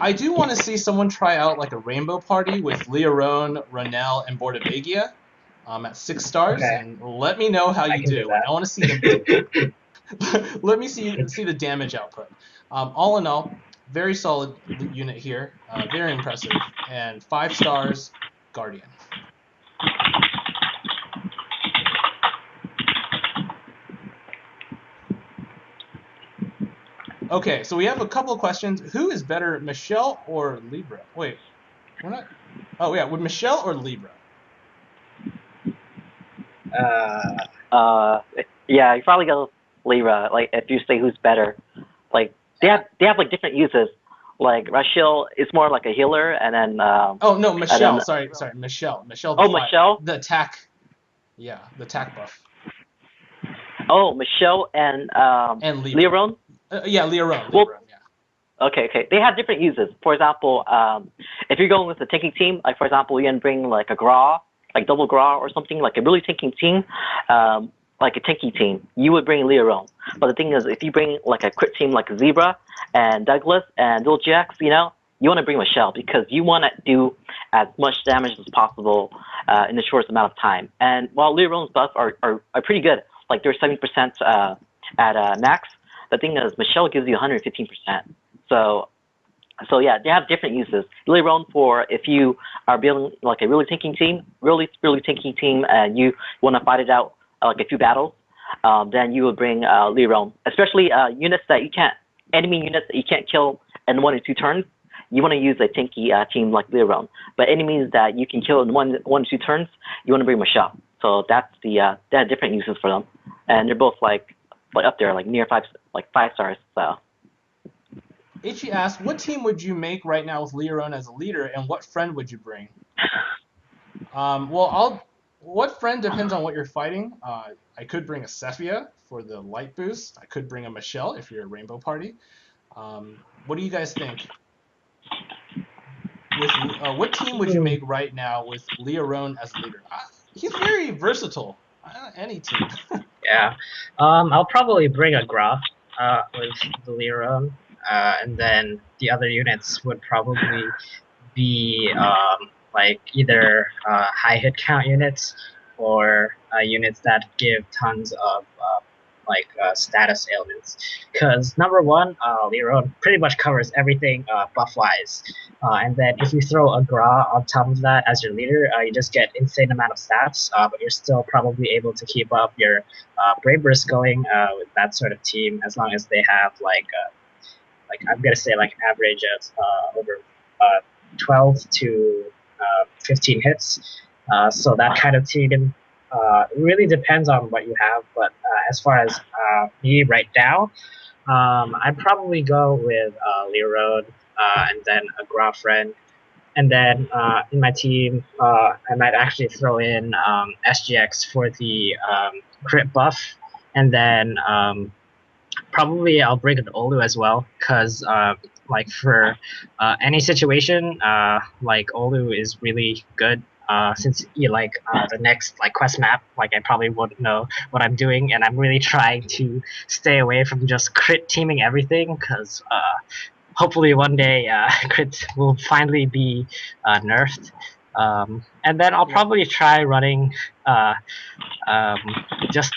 I do want to see someone try out like a rainbow party with Leron, Ronel, and Bordebegia at 6 stars, Okay. and let me know how you do. I want to see them. Let me see the damage output. All in all, very solid unit here, very impressive, and 5 stars, Guardian. Okay, so we have a couple of questions. Who is better, Michelle or Lebra? Wait, we're not. Oh yeah, would Michelle or Lebra? Yeah, you probably go Lira. Like if you say who's better, like they have like different uses. Like Rashil is more like a healer, and then oh no, Michelle. Sorry, Michelle. Michelle. Michelle. The attack. Yeah, the attack buff. Oh, Michelle and Leron. Yeah, Leron. Well, yeah. Okay. They have different uses. For example, if you're going with a tanking team, like for example, you can bring like a Graw like double Gra or something, like a really tanking team, like a tanky team, you would bring Leron. But the thing is, if you bring like a crit team like Zebra and Douglas and Lil Jax, you know, you want to bring Michelle because you want to do as much damage as possible in the shortest amount of time. And while Leron's buffs are pretty good, like they're 70% at max, the thing is Michelle gives you 115%. So yeah, they have different uses. Leron for if you are building like a really tanking team, really tanking team, and you want to fight it out like a few battles, then you would bring Leron. Especially units that you can't, enemy units that you can't kill in 1 or 2 turns. You want to use a tanky team like Leron. But enemies that you can kill in one or 2 turns, you want to bring Michelle. So that's they have different uses for them, and they're both like up there, like near 5 stars. So. HE asked, what team would you make right now with Leron as a leader, and what friend would you bring? What friend depends on what you're fighting. I could bring a Sephia for the light boost. I could bring a Michelle if you're a Rainbow Party. What do you guys think? What team would you make right now with Leron as leader? He's very versatile. Any team. Yeah. I'll probably bring a Gra with the Leron. And then the other units would probably be like either high hit count units or units that give tons of status ailments. Because number one, Leron pretty much covers everything buff wise, and then if you throw a Gra on top of that as your leader, you just get insane amount of stats, but you're still probably able to keep up your Brave Burst going with that sort of team as long as they have like I'm gonna say like an average of over 12 to 15 hits. So that kind of team really depends on what you have. But as far as me right now, I'd probably go with Leron and then a Gra friend. And then in my team, I might actually throw in SGX for the crit buff, and then probably I'll bring an Oulu as well, because like for any situation, like Oulu is really good. Since you like the next like quest map, like I probably wouldn't know what I'm doing, and I'm really trying to stay away from just crit teaming everything, because hopefully one day crit will finally be nerfed. And then I'll probably try running just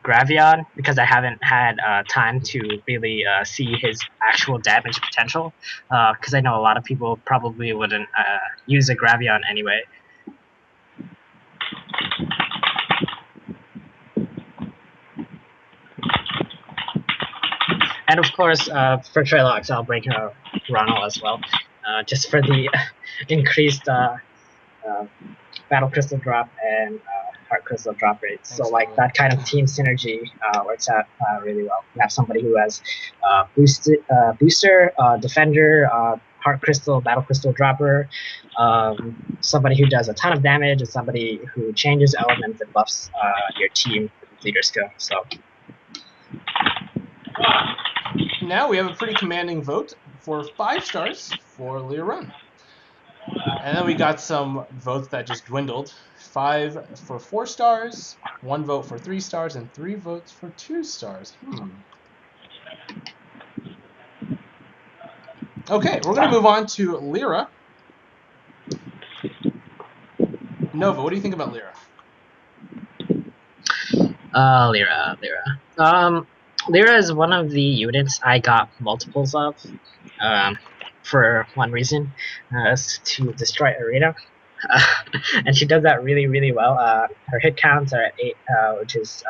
Gravion, because I haven't had time to really see his actual damage potential, because I know a lot of people probably wouldn't use a Gravion anyway. And of course, for Trilox, I'll bring Ronel as well, just for the increased Battle Crystal drop and Heart Crystal drop rate. So like that kind of team synergy works out really well. You have somebody who has booster, defender, Heart Crystal, Battle Crystal dropper, somebody who does a ton of damage, and somebody who changes elements and buffs your team with leader skill. So now we have a pretty commanding vote for 5 stars for Leron. And then we got some votes that just dwindled. 5 for 4 stars, 1 vote for 3 stars, and 3 votes for 2 stars. Okay, we're going to move on to Lira. Nova, what do you think about Lira? Lira is one of the units I got multiples of for one reason, to destroy Arena. And she does that really, really well. Her hit counts are at 8, which is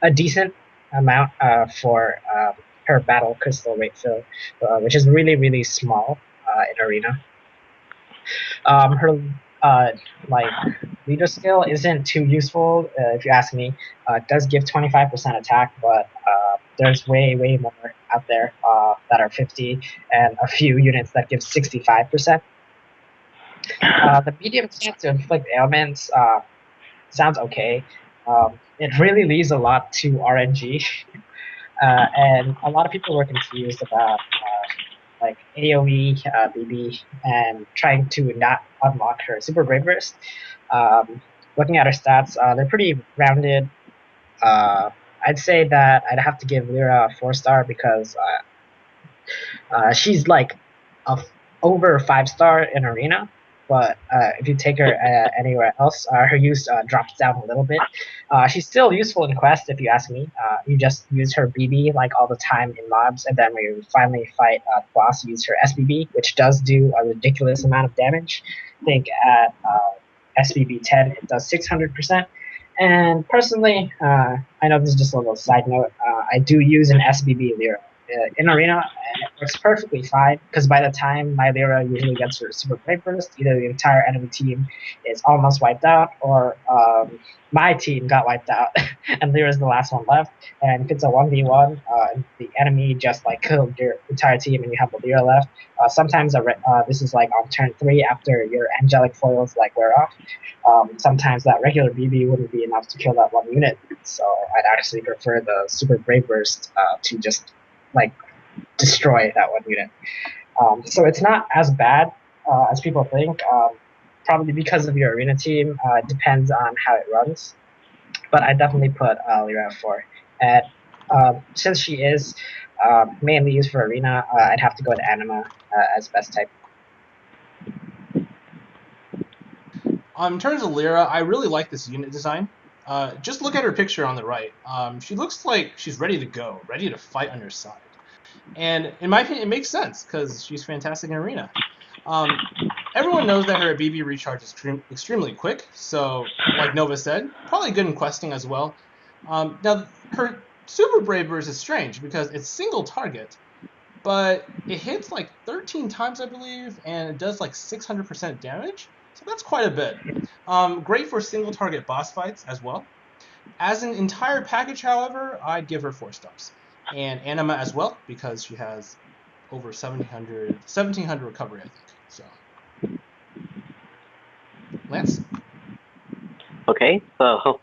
a decent amount for her Battle Crystal rate fill, which is really, really small in Arena. Her like leader skill isn't too useful, if you ask me. It does give 25% attack, but there's way more out there that are 50, and a few units that give 65%. The medium chance to inflict ailments sounds okay. It really leaves a lot to RNG, and a lot of people were confused about like AoE, BB, and trying to not unlock her Super Brave Burst. Looking at her stats, they're pretty rounded. I'd say that I'd have to give Lira a 4-star because she's like over 5-star in Arena, but if you take her anywhere else, her use drops down a little bit. She's still useful in Quest, if you ask me. You just use her BB like all the time in mobs, and then when you finally fight the boss, you use her SBB, which does do a ridiculous amount of damage. I think at SBB 10, it does 600%. And personally, I know this is just a little side note, I do use an SBB Lira in Arena, and it works perfectly fine, because by the time my Lira usually gets her Super Brave Burst, either the entire enemy team is almost wiped out, or my team got wiped out, and Lira's the last one left. And if it's a 1v1, the enemy just like killed your entire team, and you have the Lira left. Sometimes this is like on turn 3 after your angelic foils like wear off. Sometimes that regular BB wouldn't be enough to kill that one unit, so I'd actually prefer the Super Brave Burst to just like destroy that one unit. So it's not as bad as people think. Probably because of your arena team. It depends on how it runs. But I definitely put Lira 4. And since she is mainly used for arena, I'd have to go to Anima as best type. In terms of Lira, I really like this unit design. Just look at her picture on the right. She looks like she's ready to go, ready to fight on your side. And in my opinion, it makes sense because she's fantastic in Arena. Everyone knows that her BB recharge is extremely quick, so like Nova said, probably good in questing as well. Now, her Super Brave Burst is strange because it's single target, but it hits like 13 times, I believe, and it does like 600% damage. So that's quite a bit. Great for single target boss fights as well. As an entire package, however, I'd give her 4 stars. And Anima as well, because she has over 1700 recovery, I think. So, Lance? Okay, so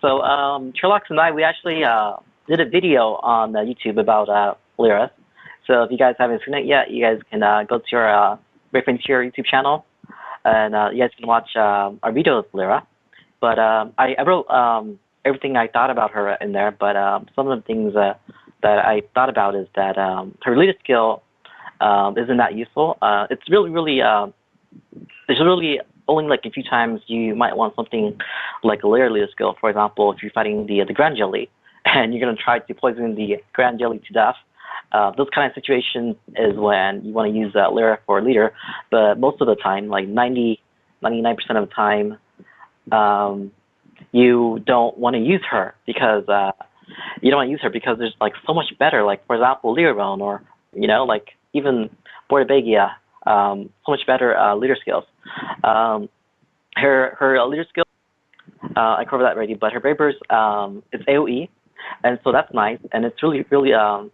Sherlock and I, we actually did a video on YouTube about Lira. So if you guys haven't seen it yet, you guys can go to your reference to your YouTube channel, and you guys can watch our video of Lira. But I wrote everything I thought about her in there, but some of the things that I thought about is that her leader skill isn't that useful. It's really there's really only like a few times you might want something like a leader skill. For example, if you're fighting the Grand Jelly and you're gonna try to poison the Grand Jelly to death, those kind of situations is when you want to use Lira for a leader. But most of the time, like 99% of the time, you don't want to use her because there's like so much better. Like for example, Leron, or like even Bordebegia, so much better leader skills. Her leader skill, I covered that already, but her Brave Burst is AoE, and so that's nice, and it's really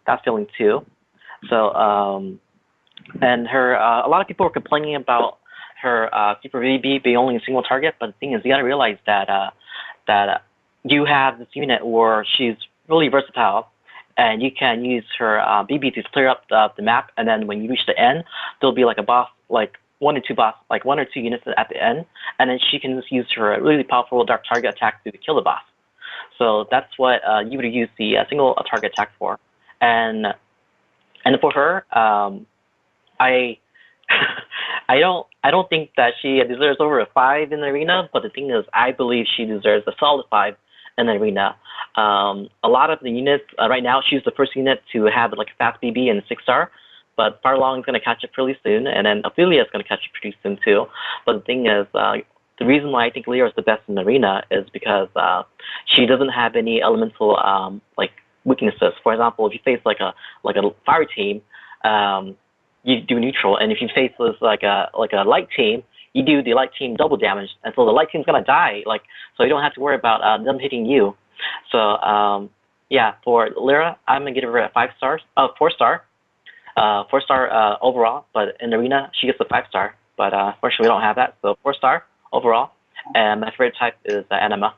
fast feeling too. So and her a lot of people were complaining about her Super VB being only a single target, but the thing is, you gotta realize that you have this unit where she's really versatile, and you can use her BB to clear up the map, and then when you reach the end, there'll be like a boss, like one or two units at the end, and then she can just use her really powerful dark target attack to kill the boss. So that's what you would use the single target attack for, and for her, I I don't think that she deserves over a 5 in the arena, but the thing is, I believe she deserves a solid 5 in the arena. A lot of the units right now, she's the first unit to have like a fast BB and a 6-star, but Farlong is going to catch it pretty soon, and then Ophelia is going to catch it pretty soon too. But the thing is, the reason why I think Lira is the best in the arena is because she doesn't have any elemental like weaknesses. For example, if you face like a fire team, you do neutral, and if you face this like a light team, you do the light team double damage, and so the light team's gonna die. So you don't have to worry about them hitting you. So yeah, for Lira, I'm gonna give her a 4-star, 4-star overall. But in the arena, she gets a 5-star. But unfortunately, we don't have that, so 4-star overall. And my favorite type is Anima.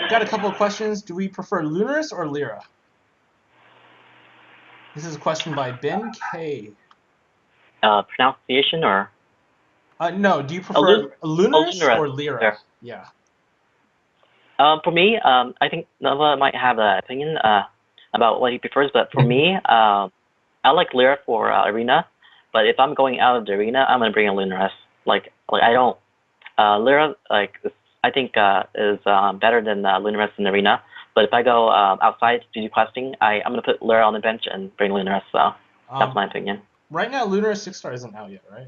Got a couple of questions. Do we prefer Lunaris or Lira? This is a question by Ben K. Pronunciation or? No, do you prefer Lunaris or Lira? Lira. Yeah. For me, I think Nova might have an opinion about what he prefers, but for me, I like Lira for arena. But if I'm going out of the arena, I'm gonna bring a Lunaris. Like I don't. Lira I think is better than Lunaris in the arena. But if I go outside to do questing, I'm gonna put Lira on the bench and bring Lunaris. So that's my opinion. Right now, Lunaris 6-star isn't out yet, right?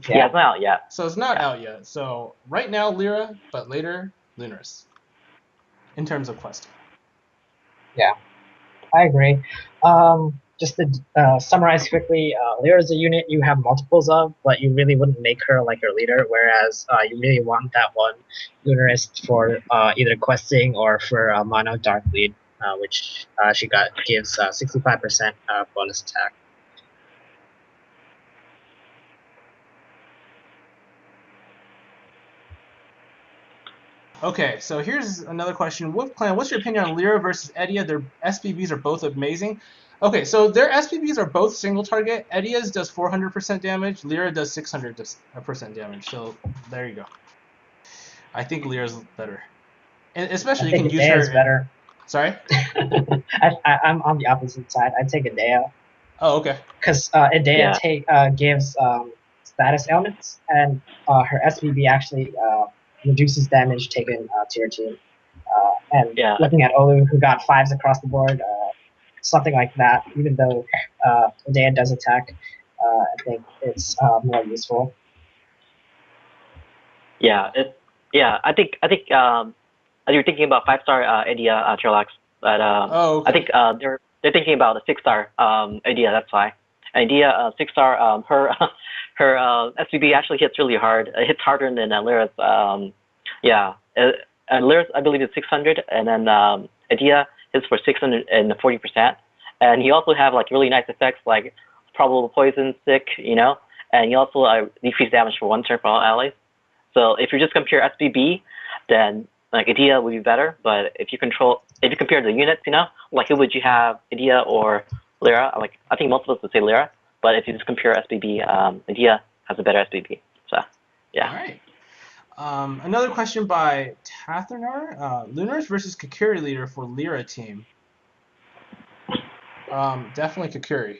Yeah, it's not out yet. So it's not out yet. So right now, Lira, but later, Lunaris. In terms of questing. Yeah, I agree. Just to summarize quickly, Lyra is a unit you have multiples of, but you really wouldn't make her like your leader, whereas you really want that one Lunarist for either questing or for mono dark lead, which she gives 65% bonus attack. Okay, so here's another question. Wolf Clan, what's your opinion on Lira versus Udea? Their SPBs are both amazing. Okay, so their SPBs are both single target. Udea's does 400% damage. Lira does 600% damage. So there you go. I think Lyra's better. And especially you can use her. Better. Sorry? I'm on the opposite side. I take Udea. Oh, okay. Because Udea gives status ailments, and her SPB actually reduces damage taken to your team. Looking at Oulu, who got 5s across the board, something like that, even though Udea does attack, I think it's more useful. I think you're thinking about 5-star Udea Trilax, but okay. I think they're thinking about a 6-star Udea. That's why. Udea 6-star, her SPB actually hits really hard. It hits harder than Lyra's. Lyra's I believe is 600, and then Udea hits for 640%. And you also have like really nice effects like probable poison, sick, and you also decrease damage for 1 turn for all allies. So if you just compare SPB, then like Udea would be better. But if you compare the units, like who would you have, Udea or Lira? Like I think most of us would say Lira. But if you just compare SPB, Udea has a better SPB. So yeah. All right. Another question by Tathernar. Lunaris versus Kakuri leader for Lira team. Definitely Kakuri.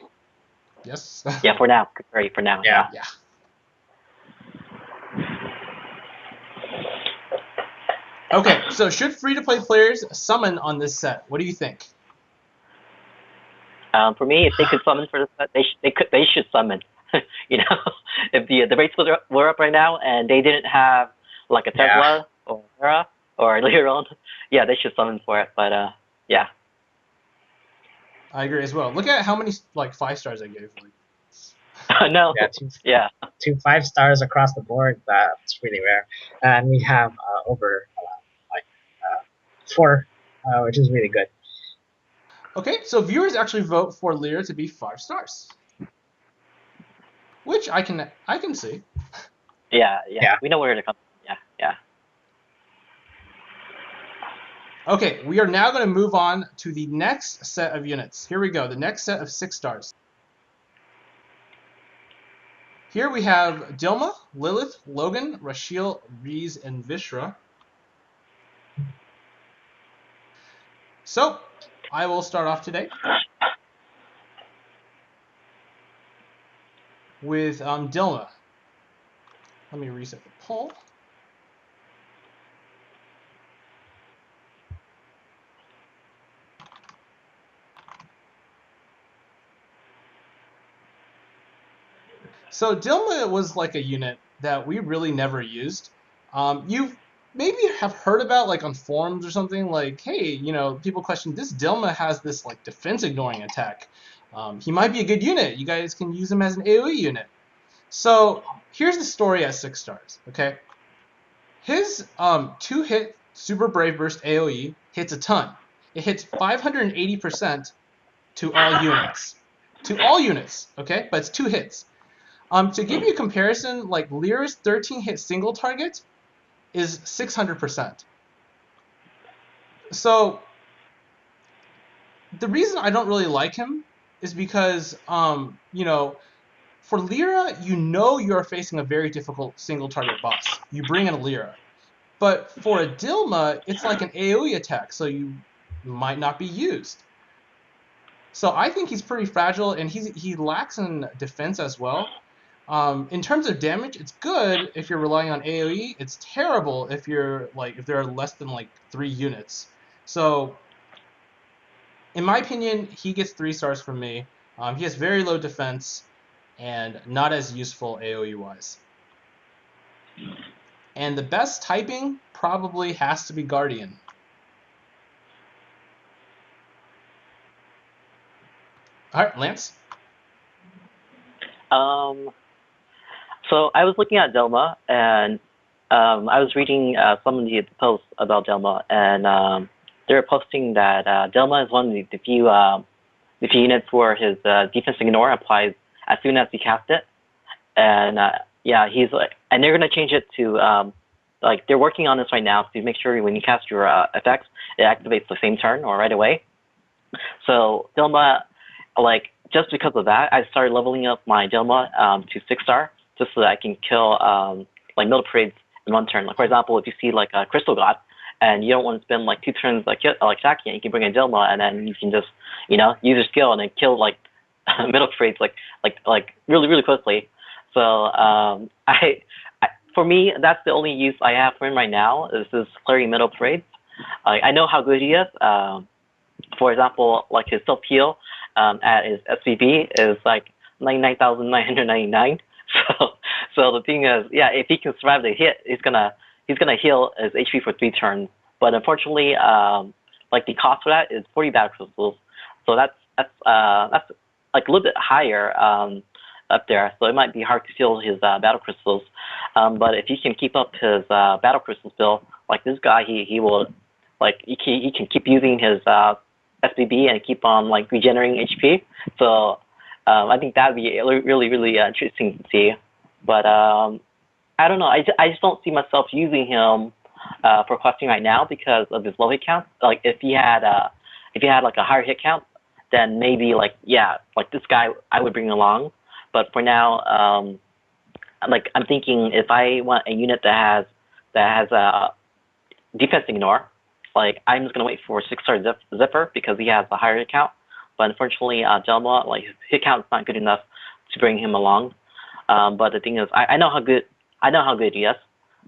Yes. Yeah, for now. Kakuri for now. Yeah. Okay, so should free-to-play players summon on this set? What do you think? For me, if they could summon for this set, they should summon. If the rates were up right now and they didn't have like a Tesla or Hera or Leron, they should summon for it. But yeah. I agree as well. Look at how many like 5-stars I gave. No. Yeah, 2 5-stars across the board. That's really rare, and we have over 4, which is really good. Okay, so viewers actually vote for Lira to be 5 stars, which I can see. Yeah. We know where to come. Yeah. Okay, we are now going to move on to the next set of units. Here we go. The next set of 6 stars. Here we have Dilma, Lilith, Logan, Rashil, Reeze, and Vishra. So, I will start off today with Dilma. Let me reset the poll. So Dilma was like a unit that we really never used. You maybe have heard about like on forums or something like, hey, people question this Dilma has this like defense ignoring attack. He might be a good unit. You guys can use him as an AoE unit. So here's the story at 6 stars. Okay, his 2-hit Super Brave Burst AoE hits a ton. It hits 580% to all units. To all units, okay, but it's 2 hits. To give you a comparison, like Lyra's 13-hit single target is 600%. So the reason I don't really like him is because, you know, for Lira, you know you're facing a very difficult single target boss. You bring in a Lira. But for a Dilma, it's like an AoE attack, so you might not be used. So I think he's pretty fragile, and he lacks in defense as well. In terms of damage, it's good if you're relying on AoE. It's terrible if if there are less than like 3 units. So, in my opinion, he gets 3 stars from me. He has very low defense and not as useful AoE wise. And the best typing probably has to be Guardian. All right, Lance. So I was looking at Dilma, and I was reading some of the posts about Dilma, and they were posting that Dilma is one of the few units where his defense ignore applies as soon as he casts it, and yeah, he's like, and they're gonna change it to like they're working on this right now to make sure when you cast your effects, it activates the same turn or right away. So Dilma, like just because of that, I started leveling up my Dilma to 6-star just so that I can kill like middle parades in one turn. Like for example, if you see like a Crystal God and you don't want to spend like 2 turns like attacking it, you can bring in Dilma and then you can just use your skill and then kill like middle parades like really quickly. So I for me that's the only use I have for him right now is this clearing middle parades. I know how good he is. For example, like his self heal at his SVB is like 99,999. So the thing is, yeah, if he can survive the hit, he's gonna heal his HP for 3 turns. But unfortunately, like the cost for that is 40 battle crystals. So that's like a little bit higher up there. So it might be hard to heal his battle crystals. But if he can keep up his battle crystals bill, like this guy, he will like he can keep using his SBB and keep on like regenerating HP. So I think that'd be really interesting to see. But I don't know. I just don't see myself using him for questing right now because of his low hit count. Like if he had like a higher hit count, then maybe like this guy I would bring along. But for now, like I'm thinking if I want a unit that has a defense ignore, like I'm just gonna wait for 6-star Zipper because he has a higher hit count. But unfortunately, Jelma, like his hit count is not good enough to bring him along. But the thing is, I know how good he is.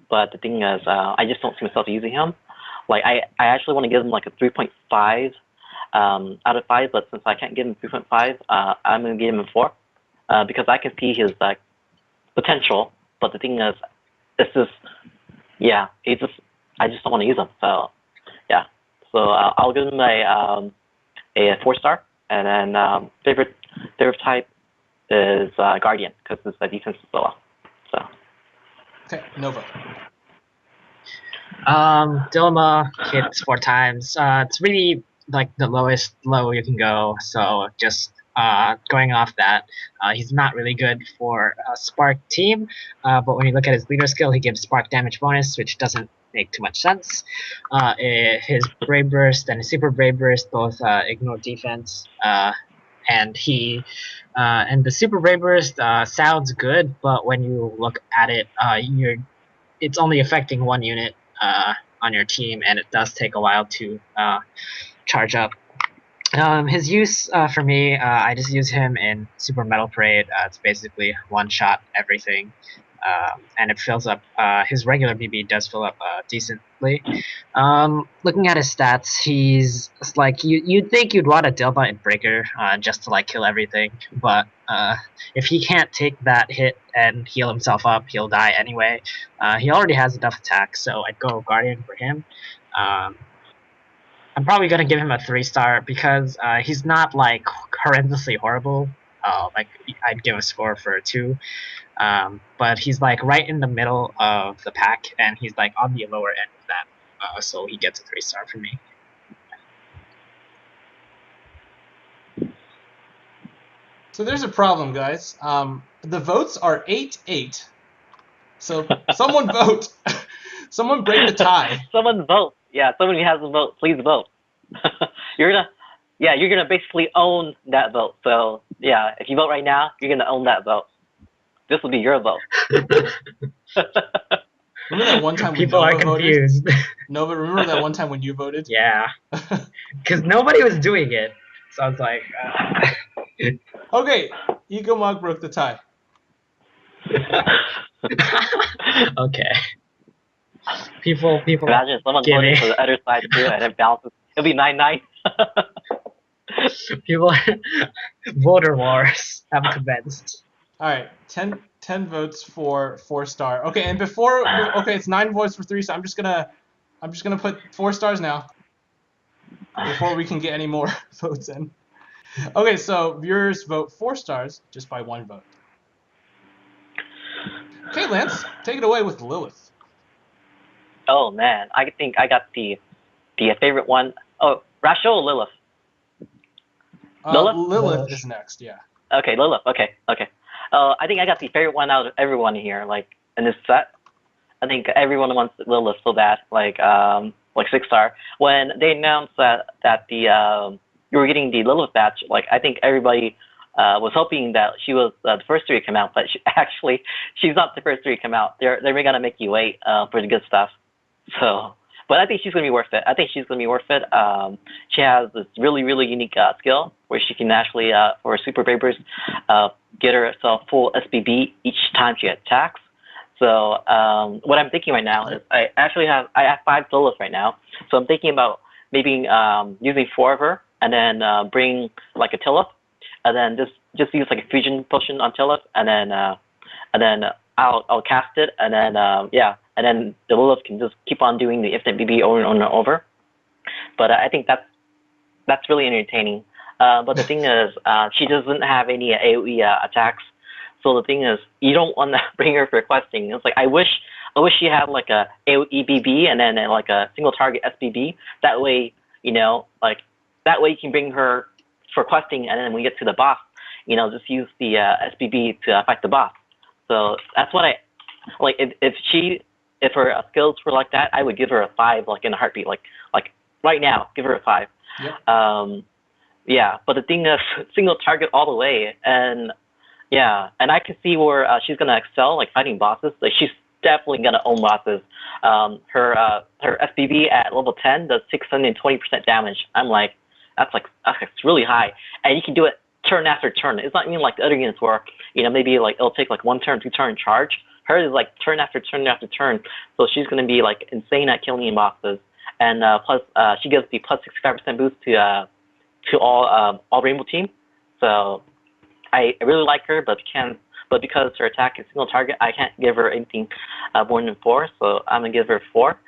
But the thing is, I just don't see myself using him. Like I actually want to give him like a 3.5 out of 5. But since I can't give him 3.5, I'm gonna give him a 4 because I can see his like potential. But the thing is, it's just I just don't want to use him. So yeah, so I'll give him a 4-star. And then favorite type is Guardian because it's a defense as well. So. Okay, Nova. Dilma hits 4 times. It's really like the lowest low you can go. So just going off that, he's not really good for a Spark team. But when you look at his leader skill, he gives Spark damage bonus, which doesn't make too much sense. His Brave Burst and his Super Brave Burst both ignore defense, and the Super Brave Burst sounds good, but when you look at it, it's only affecting 1 unit on your team, and it does take a while to charge up. His use for me, I just use him in Super Metal Parade. It's basically one-shot everything. And it fills up, his regular BB does fill up decently. Looking at his stats, he's like, you'd think you'd want a Dilma and Breaker just to like kill everything, but if he can't take that hit and heal himself up, he'll die anyway. He already has enough attack, so I'd go Guardian for him. I'm probably gonna give him a 3-star because he's not like horrendously horrible. Like I'd give a score for a 2. But he's like right in the middle of the pack, and he's like on the lower end of that, so he gets a 3-star from me. So there's a problem, guys. The votes are 8-8. So someone vote. Someone break the tie. Someone vote. Yeah, someone who has a vote, please vote. You're gonna yeah, you're gonna basically own that vote. So yeah, if you vote right now, you're gonna own that vote. This will be your vote. Remember that one time when People are Nova voted? confused. Nova, remember that one time when you voted? Yeah, because nobody was doing it, so I was like, Okay, Egomog broke the tie. okay. People. Imagine someone voting for the other side too, and it balances. It'll be 9-9. People. Voter wars have commenced. All right, 10 votes for 4-star. Okay, and okay, it's 9 votes for 3-star. I'm just gonna put 4 stars now before we can get any more votes in. Okay, so viewers vote 4 stars just by 1 vote. Okay, Lance, take it away with Lilith. Oh man, I think I got the favorite one. Oh, Rashil or Lilith? Lilith is next, yeah. Okay, Lilith. Okay. I think I got the favorite one out of everyone here. Like in this set, I think everyone wants Lilith so bad. Like 6-star. When they announced that the you were getting the Lilith batch, like I think everybody was hoping that she was the first 3 to come out, but she's not the first 3 to come out. They're gonna make you wait for the good stuff. So, but I think she's gonna be worth it. She has this really unique skill where she can actually for Super Brave Burst get herself full SBB each time she attacks. So what I'm thinking right now is I have 5 Lilith right now. So I'm thinking about maybe using 4 of her and then bring like a Tillith, and then just use like a fusion potion on Tillith, and then I'll cast it, and then and then the Lilith can just keep on doing the infinite BB over and over. But I think that's really entertaining. But the thing is, she doesn't have any AoE attacks. So the thing is, you don't want to bring her for questing. It's like I wish she had like a AoE BB and then like a single target SBB. That way, that way you can bring her for questing, and then when we get to the boss, just use the SBB to fight the boss. So that's what I like. If her skills were like that, I would give her a 5, like in a heartbeat. Like right now, give her a 5. Yep. Yeah, but the thing is, single target all the way, and and I can see where she's gonna excel, like fighting bosses. Like she's definitely gonna own bosses. Her SBB at level 10 does 620% damage. I'm like, that's really high, and you can do it turn after turn. It's not even like the other units where maybe like it'll take like 1 turn, 2 turn charge. Hers is like turn after turn after turn. So she's gonna be like insane at killing bosses, and plus she gives the plus 65% boost to all Rainbow team. So I really like her, but because her attack is single target, I can't give her anything more than 4. So I'm gonna give her 4.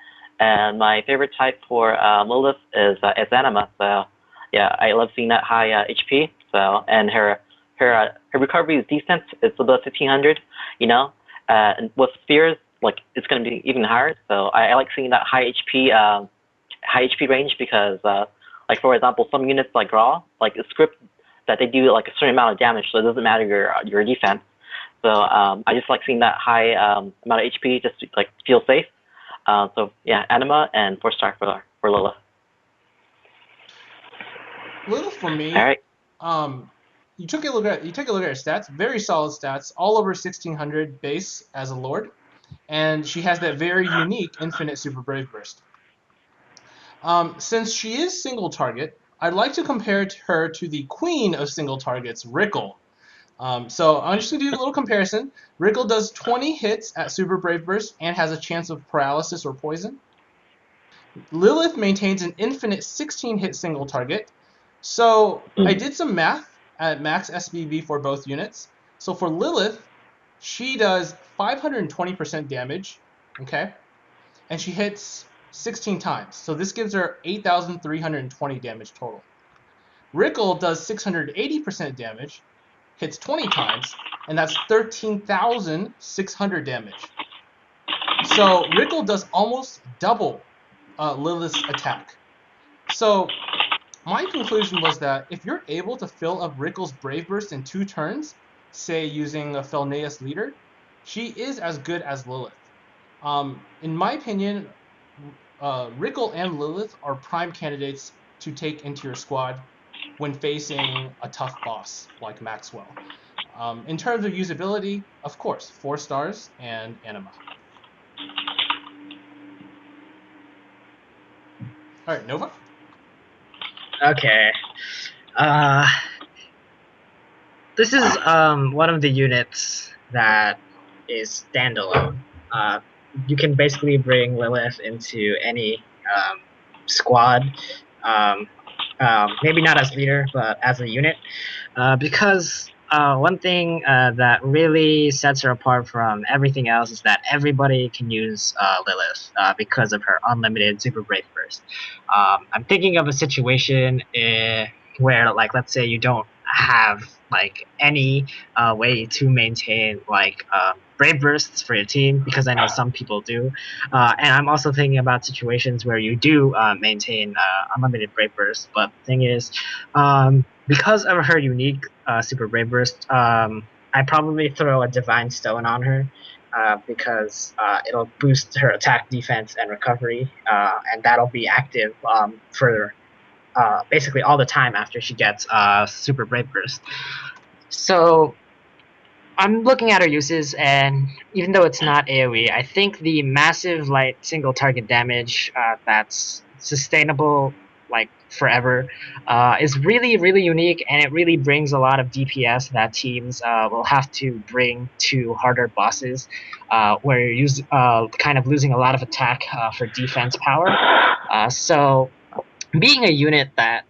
And my favorite type for Lilith is Anima. So yeah, I love seeing that high HP. So and her recovery is decent. It's above 1500. And with spheres, like it's gonna be even higher. So I like seeing that high HP range because like for example, some units like Raw, like a script that they do like a certain amount of damage, so it doesn't matter your defense. So I just like seeing that high amount of HP just to like feel safe. So yeah, Anima and 4-star for Lilith. Lilith for me. All right. You take a look at her stats. Very solid stats, all over 1600 base as a Lord, and she has that very unique infinite Super Brave Burst. Since she is single target, I'd like to compare her to the queen of single targets, Rickle. So I'm just going to do a little comparison. Rickle does 20 hits at Super Brave Burst and has a chance of paralysis or poison. Lilith maintains an infinite 16-hit single target. So I did some math at max SBB for both units. So for Lilith, she does 520% damage, okay? And she hits 16 times. So this gives her 8,320 damage total. Rickle does 680% damage, hits 20 times, and that's 13,600 damage. So Rickle does almost double Lilith's attack. So my conclusion was that if you're able to fill up Rickle's Brave Burst in 2 turns, say using a Felneus leader, she is as good as Lilith. In my opinion, Rickle and Lilith are prime candidates to take into your squad. when facing a tough boss like Maxwell. In terms of usability, of course, 4 stars and Anima. All right, Nova? Okay. This is one of the units that is standalone. You can basically bring Lilith into any squad, maybe not as leader, but as a unit, because one thing that really sets her apart from everything else is that everybody can use Lilith because of her unlimited Super Brave Burst. I'm thinking of a situation where, like, let's say you don't have like any way to maintain like brave bursts for your team, because I know some people do, and I'm also thinking about situations where you do maintain unlimited brave bursts, but the thing is, because of her unique super brave burst, I probably throw a divine stone on her, because it'll boost her attack, defense, and recovery, and that'll be active for basically all the time after she gets super brave burst. So I'm looking at her uses, and even though it's not AoE, I think the massive like single target damage that's sustainable like forever is really unique, and it really brings a lot of DPS that teams will have to bring to harder bosses, where you're kind of losing a lot of attack for defense power. So being a unit that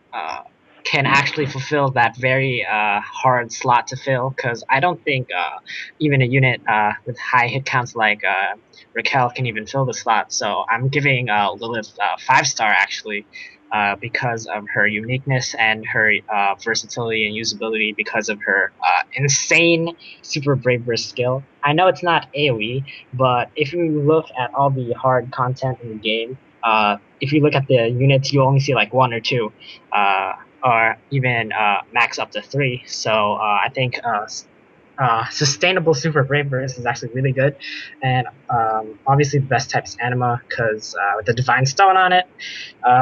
can actually fulfill that very hard slot to fill, because I don't think even a unit with high hit counts like Raquel can even fill the slot. So I'm giving Lilith 5-star actually, because of her uniqueness and her versatility and usability, because of her insane super brave burst skill. I know it's not AoE, but if you look at all the hard content in the game, if you look at the units, you only see like 1 or 2, or even max up to 3. So I think sustainable super brave burst is actually really good, and obviously the best type is Anima, because with the divine stone on it,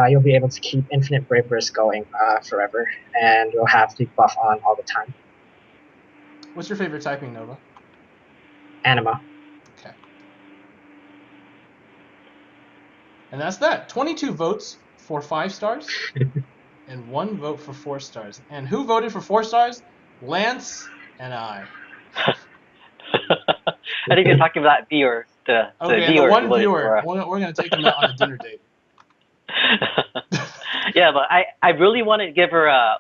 you'll be able to keep infinite brave burst going forever, and you'll have the buff on all the time. What's your favorite typing, Nova? Anima. Okay. And that's that. 22 votes for 5 stars and 1 vote for 4 stars. And who voted for 4 stars? Lance and I. I think you're talking about viewer. The the one viewer. We're going to take him out on a dinner date. Yeah, but I really wanted to give her a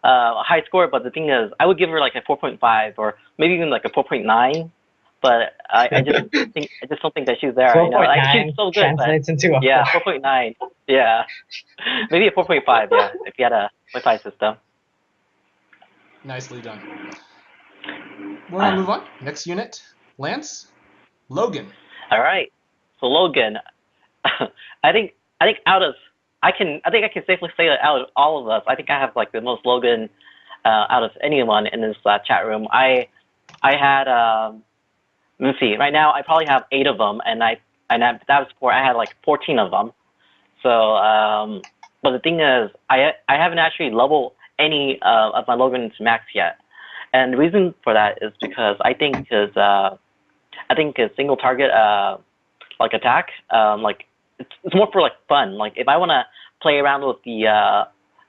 high score, but the thing is, I would give her like a 4.5 or maybe even like a 4.9. But I just don't think that she's there. 4.9 you know? Like, she's so good, translates but, into a 4.9. Yeah, maybe a 4.5. Yeah, if you had a Wi-Fi system. Nicely done. We're gonna move on. Next unit, Lance, Logan. All right. So Logan, I think I think I can safely say that out of all of us, I think I have like the most Logan out of anyone in this chat room. I had let me see. Right now, I probably have 8 of them, and that was before I had like 14 of them. So, but the thing is, I haven't actually leveled any of my Logan to max yet, and the reason for that is because I think a single target like attack, like it's more for like fun. Like if I want to play around with the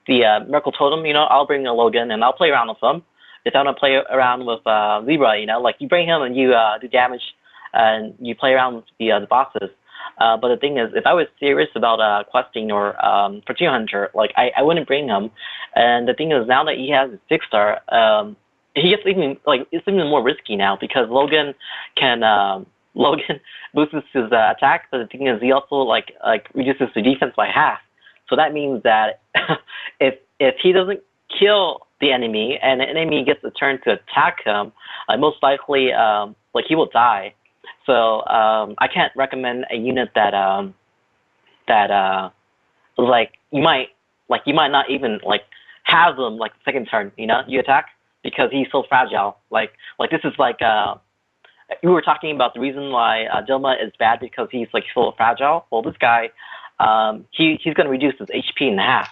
Miracle Totem, you know, I'll bring a Logan and I'll play around with them. If I want to play around with Libra, you know, like you bring him and you do damage and you play around with the bosses. But the thing is, if I was serious about questing or Fortuna Hunter, like I wouldn't bring him. And the thing is, now that he has a 6-star, he gets even like it's even more risky now, because Logan boosts his attack, but the thing is, he also like reduces the defense by half. So that means that if he doesn't kill the enemy and the enemy gets a turn to attack him, most likely like he will die. So I can't recommend a unit that like you might not even like have them like the second turn, you know, you attack, because he's so fragile. Like this is like we were talking about the reason why Dilma is bad, because he's like so fragile. Well, this guy he's going to reduce his HP in half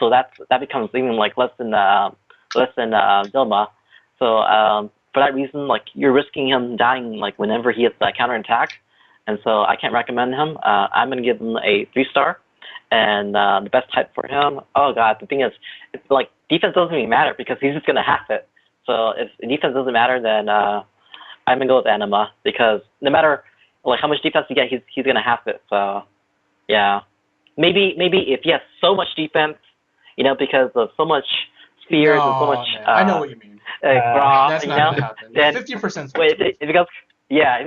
so that becomes even like less than Dilma. So for that reason, like you're risking him dying like whenever he hits that counterattack, and so I can't recommend him. I'm gonna give him a 3-star, and the best type for him. Oh god, the thing is, it's like defense doesn't even matter because he's just gonna half it. So if defense doesn't matter, then I'm gonna go with Anima because no matter like how much defense you get, he's gonna half it. So yeah, maybe if he has so much defense, you know, because of so much spears and so much. I know what you mean. That's not gonna happen. 50%. Wait, if it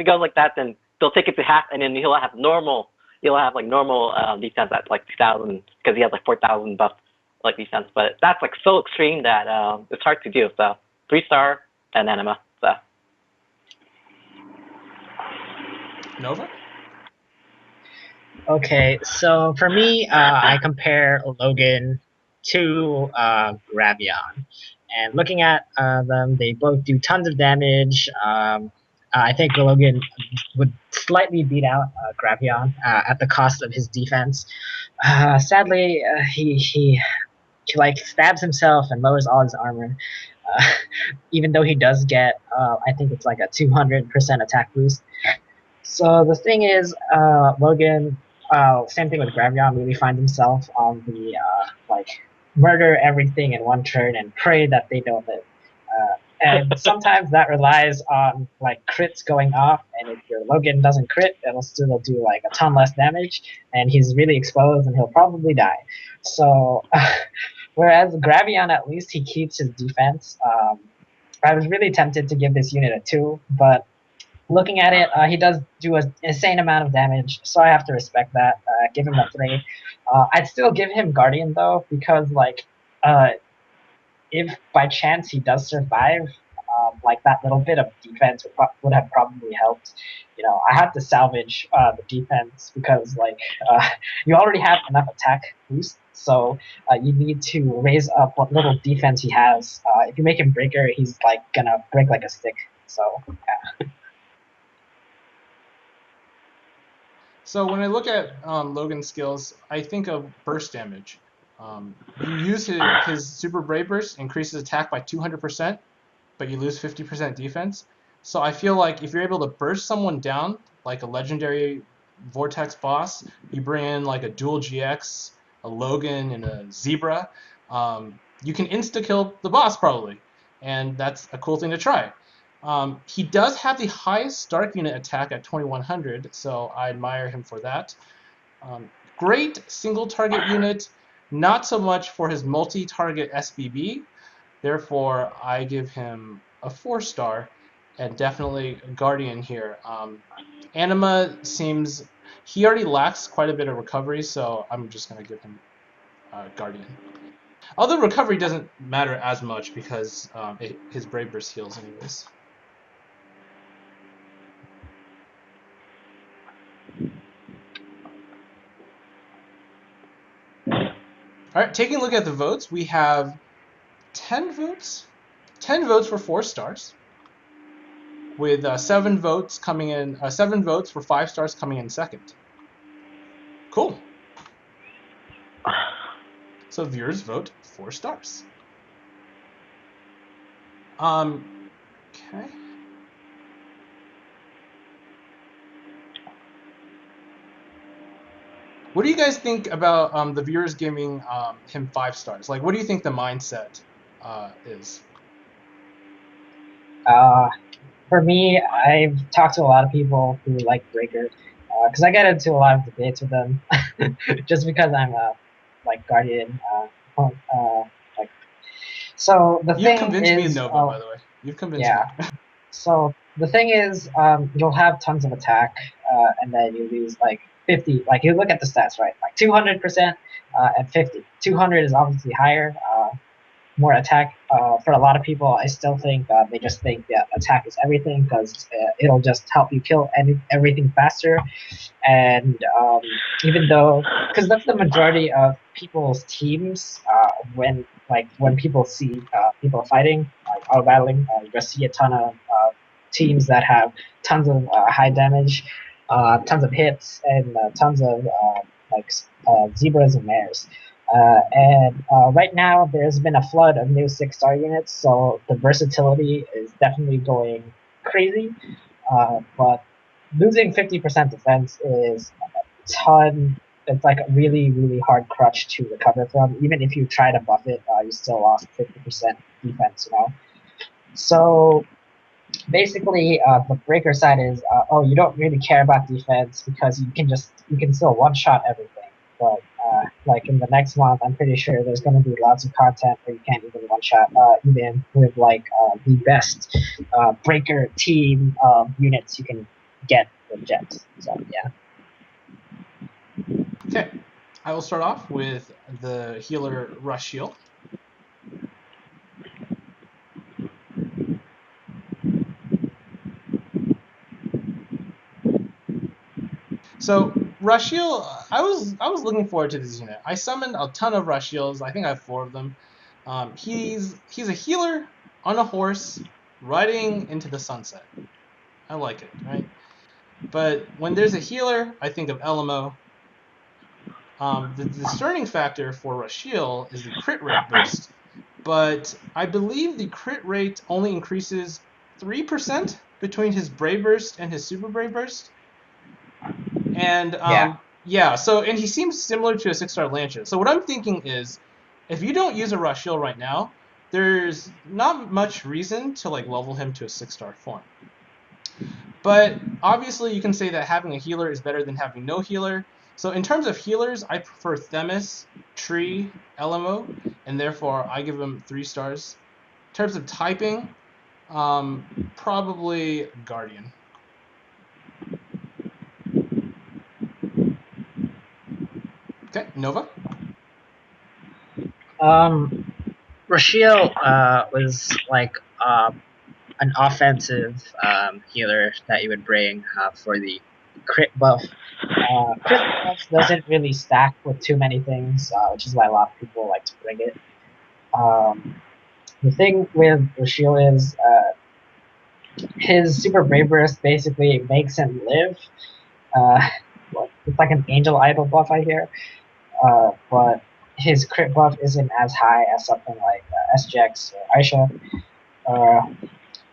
goes like that, then they'll take it to half, and then he'll have normal. He'll have like normal defense at like 2,000 because he has like 4,000 buff like defense. But that's like so extreme that it's hard to do. So 3-star and Anima. So. Nova? Okay, so for me, I compare Logan to Gravion. And looking at them, they both do tons of damage. I think Logan would slightly beat out Gravion at the cost of his defense. Sadly, he like stabs himself and lowers all his armor. Even though he does get, I think it's like a 200% attack boost. So the thing is, Logan, same thing with Gravion, really finds himself on the like murder everything in one turn and pray that they don't live. And sometimes that relies on like crits going off, and if your Logan doesn't crit, it'll still do like a ton less damage, and he's really exposed and he'll probably die. So whereas Gravion, at least he keeps his defense. I was really tempted to give this unit a 2, but looking at it, he does do an insane amount of damage, so I have to respect that. Give him a 3. I'd still give him Guardian though, because like if by chance he does survive, like that little bit of defense would have probably helped. You know, I had to salvage the defense because like you already have enough attack boost, so you need to raise up what little defense he has. If you make him breaker, he's like gonna break like a stick. So yeah. So when I look at Logan's skills, I think of burst damage. You use his super brave burst, increases attack by 200%, but you lose 50% defense. So I feel like if you're able to burst someone down, like a legendary Vortex boss, you bring in like a dual GX, a Logan, and a Zebra, you can insta-kill the boss probably, and that's a cool thing to try. He does have the highest Dark Unit attack at 2100, so I admire him for that. Great single target unit, not so much for his multi-target SBB. Therefore, I give him a 4-star, and definitely Guardian here. Anima seems he already lacks quite a bit of recovery, so I'm just gonna give him Guardian. Although recovery doesn't matter as much because his Brave Burst heals anyways. All right, taking a look at the votes, we have 10 votes. 10 votes for 4 stars, with 7 votes coming in. 7 votes for 5 stars coming in second. Cool. So viewers vote 4 stars. Okay. What do you guys think about the viewers giving him 5 stars? Like, what do you think the mindset is? For me, I've talked to a lot of people who like Breaker, because I get into a lot of debates with them, just because I'm a like Guardian. Like, so the thing is, you've convinced me, Nova. By the way, you've convinced me. So the thing is, you'll have tons of attack, and then you lose like 50. Like you look at the stats, right? Like 200% and 50. 200 is obviously higher. More attack. For a lot of people, I still think they just think that attack is everything because it'll just help you kill everything faster. And even though, because that's the majority of people's teams, when people see people fighting, like auto battling, you just see a ton of teams that have tons of high damage, tons of hits, and tons of zebras and mares. And right now, there's been a flood of new 6-star units, so the versatility is definitely going crazy. But losing 50% defense is a ton. It's like a really, really hard crutch to recover from. Even if you try to buff it, you still lost 50% defense, you know? So basically, the breaker side is, oh, you don't really care about defense because you can still one-shot everything. But like in the next month, I'm pretty sure there's going to be lots of content where you can't even one-shot, even with like the best breaker team units you can get with Jets. So yeah. Okay, I will start off with the healer Rashil. So Rashil, I was looking forward to this unit. I summoned a ton of Rashils. I think I have 4 of them. He's a healer on a horse riding into the sunset. I like it, right? But when there's a healer, I think of LMO. The discerning factor for Rashil is the crit rate boost, but I believe the crit rate only increases 3% between his Brave Burst and his Super Brave Burst. And yeah, so and he seems similar to a 6-star Lancia. So what I'm thinking is, if you don't use a Rashil right now, there's not much reason to like level him to a 6-star form. But obviously you can say that having a healer is better than having no healer. So in terms of healers, I prefer Themis, Tree, LMO, and therefore I give him 3 stars. In terms of typing, probably Guardian. Okay, Nova? Rashil was like an offensive healer that you would bring for the crit buff. Crit buff doesn't really stack with too many things, which is why a lot of people like to bring it. The thing with Rashil is his Super Brave Burst basically makes him live. It's like an Angel Idol buff, I hear. But his crit buff isn't as high as something like SGX or Aisha.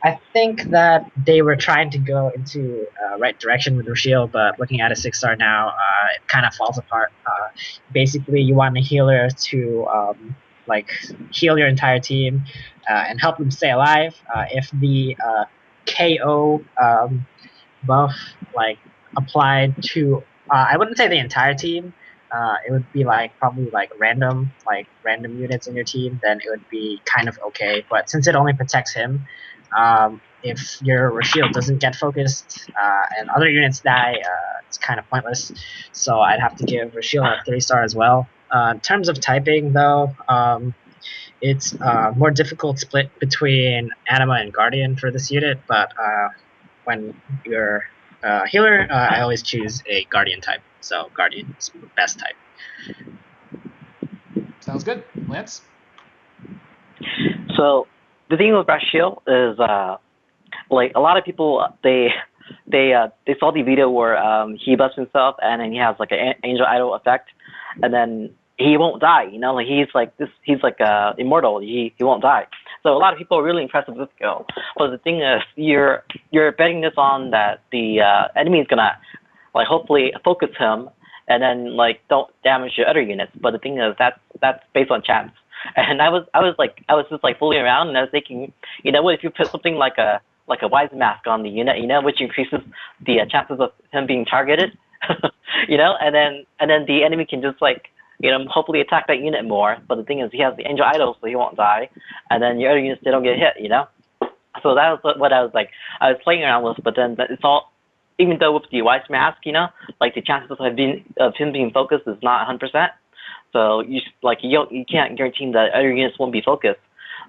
I think that they were trying to go into right direction with Rashil, but looking at a 6-star now, it kind of falls apart. Basically, you want a healer to like heal your entire team and help them stay alive. If the KO buff like applied to, I wouldn't say the entire team. It would be like probably like random units in your team. Then it would be kind of okay. But since it only protects him, if your Rashil doesn't get focused and other units die, it's kind of pointless. So I'd have to give Rashil a 3-star as well. In terms of typing, though, it's more difficult split between Anima and Guardian for this unit. But when you're healer, I always choose a Guardian type. So Guardian is the best type. Sounds good. Lance? So the thing with Rashil is like a lot of people they saw the video where he busts himself and then he has like an Angel Idol effect, and then he won't die. You know, like he's like immortal. He won't die. So a lot of people are really impressed with this skill. But the thing is, you're betting this on that the enemy is gonna like hopefully focus him and then like don't damage your other units. But the thing is that's based on chance. And I was just like fooling around, and I was thinking, you know what, if you put something like a wise mask on the unit, you know, which increases the chances of him being targeted, you know, and then the enemy can just like, you know, hopefully attack that unit more. But the thing is, he has the Angel Idol, so he won't die, and then your other units, they don't get hit, you know. So that was what I was like. I was playing around with, but then it's all, even though with the wise mask, you know, like the chances of him being focused is not 100%. So you can't guarantee that other units won't be focused.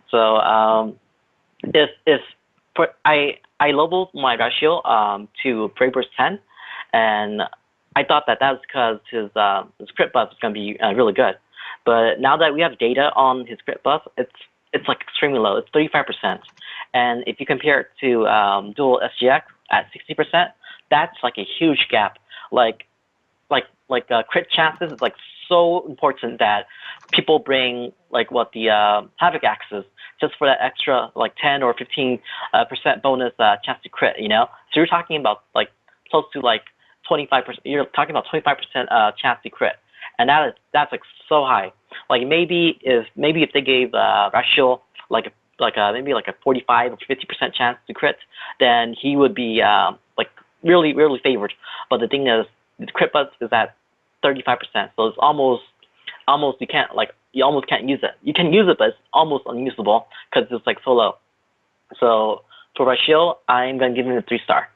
So I leveled my Rashil to Brave Burst 10, and I thought that was because his crit buff is going to be really good. But now that we have data on his crit buff, it's like extremely low. It's 35%, and if you compare it to dual SGX at 60%, that's like a huge gap. Like crit chances is like so important that people bring like what the Havoc axes just for that extra like 10 or 15% bonus chance to crit. You know, so you're talking about like close to like 25%. You're talking about 25% chance to crit, and that's like so high. Like maybe if they gave Rashil maybe like a 45 or 50% chance to crit, then he would be like really favored. But the thing is, the crit buzz is at 35%, so it's almost you almost can't use it. You can use it, but it's almost unusable because it's like so low. So for Rashil, I'm gonna give him a 3-star.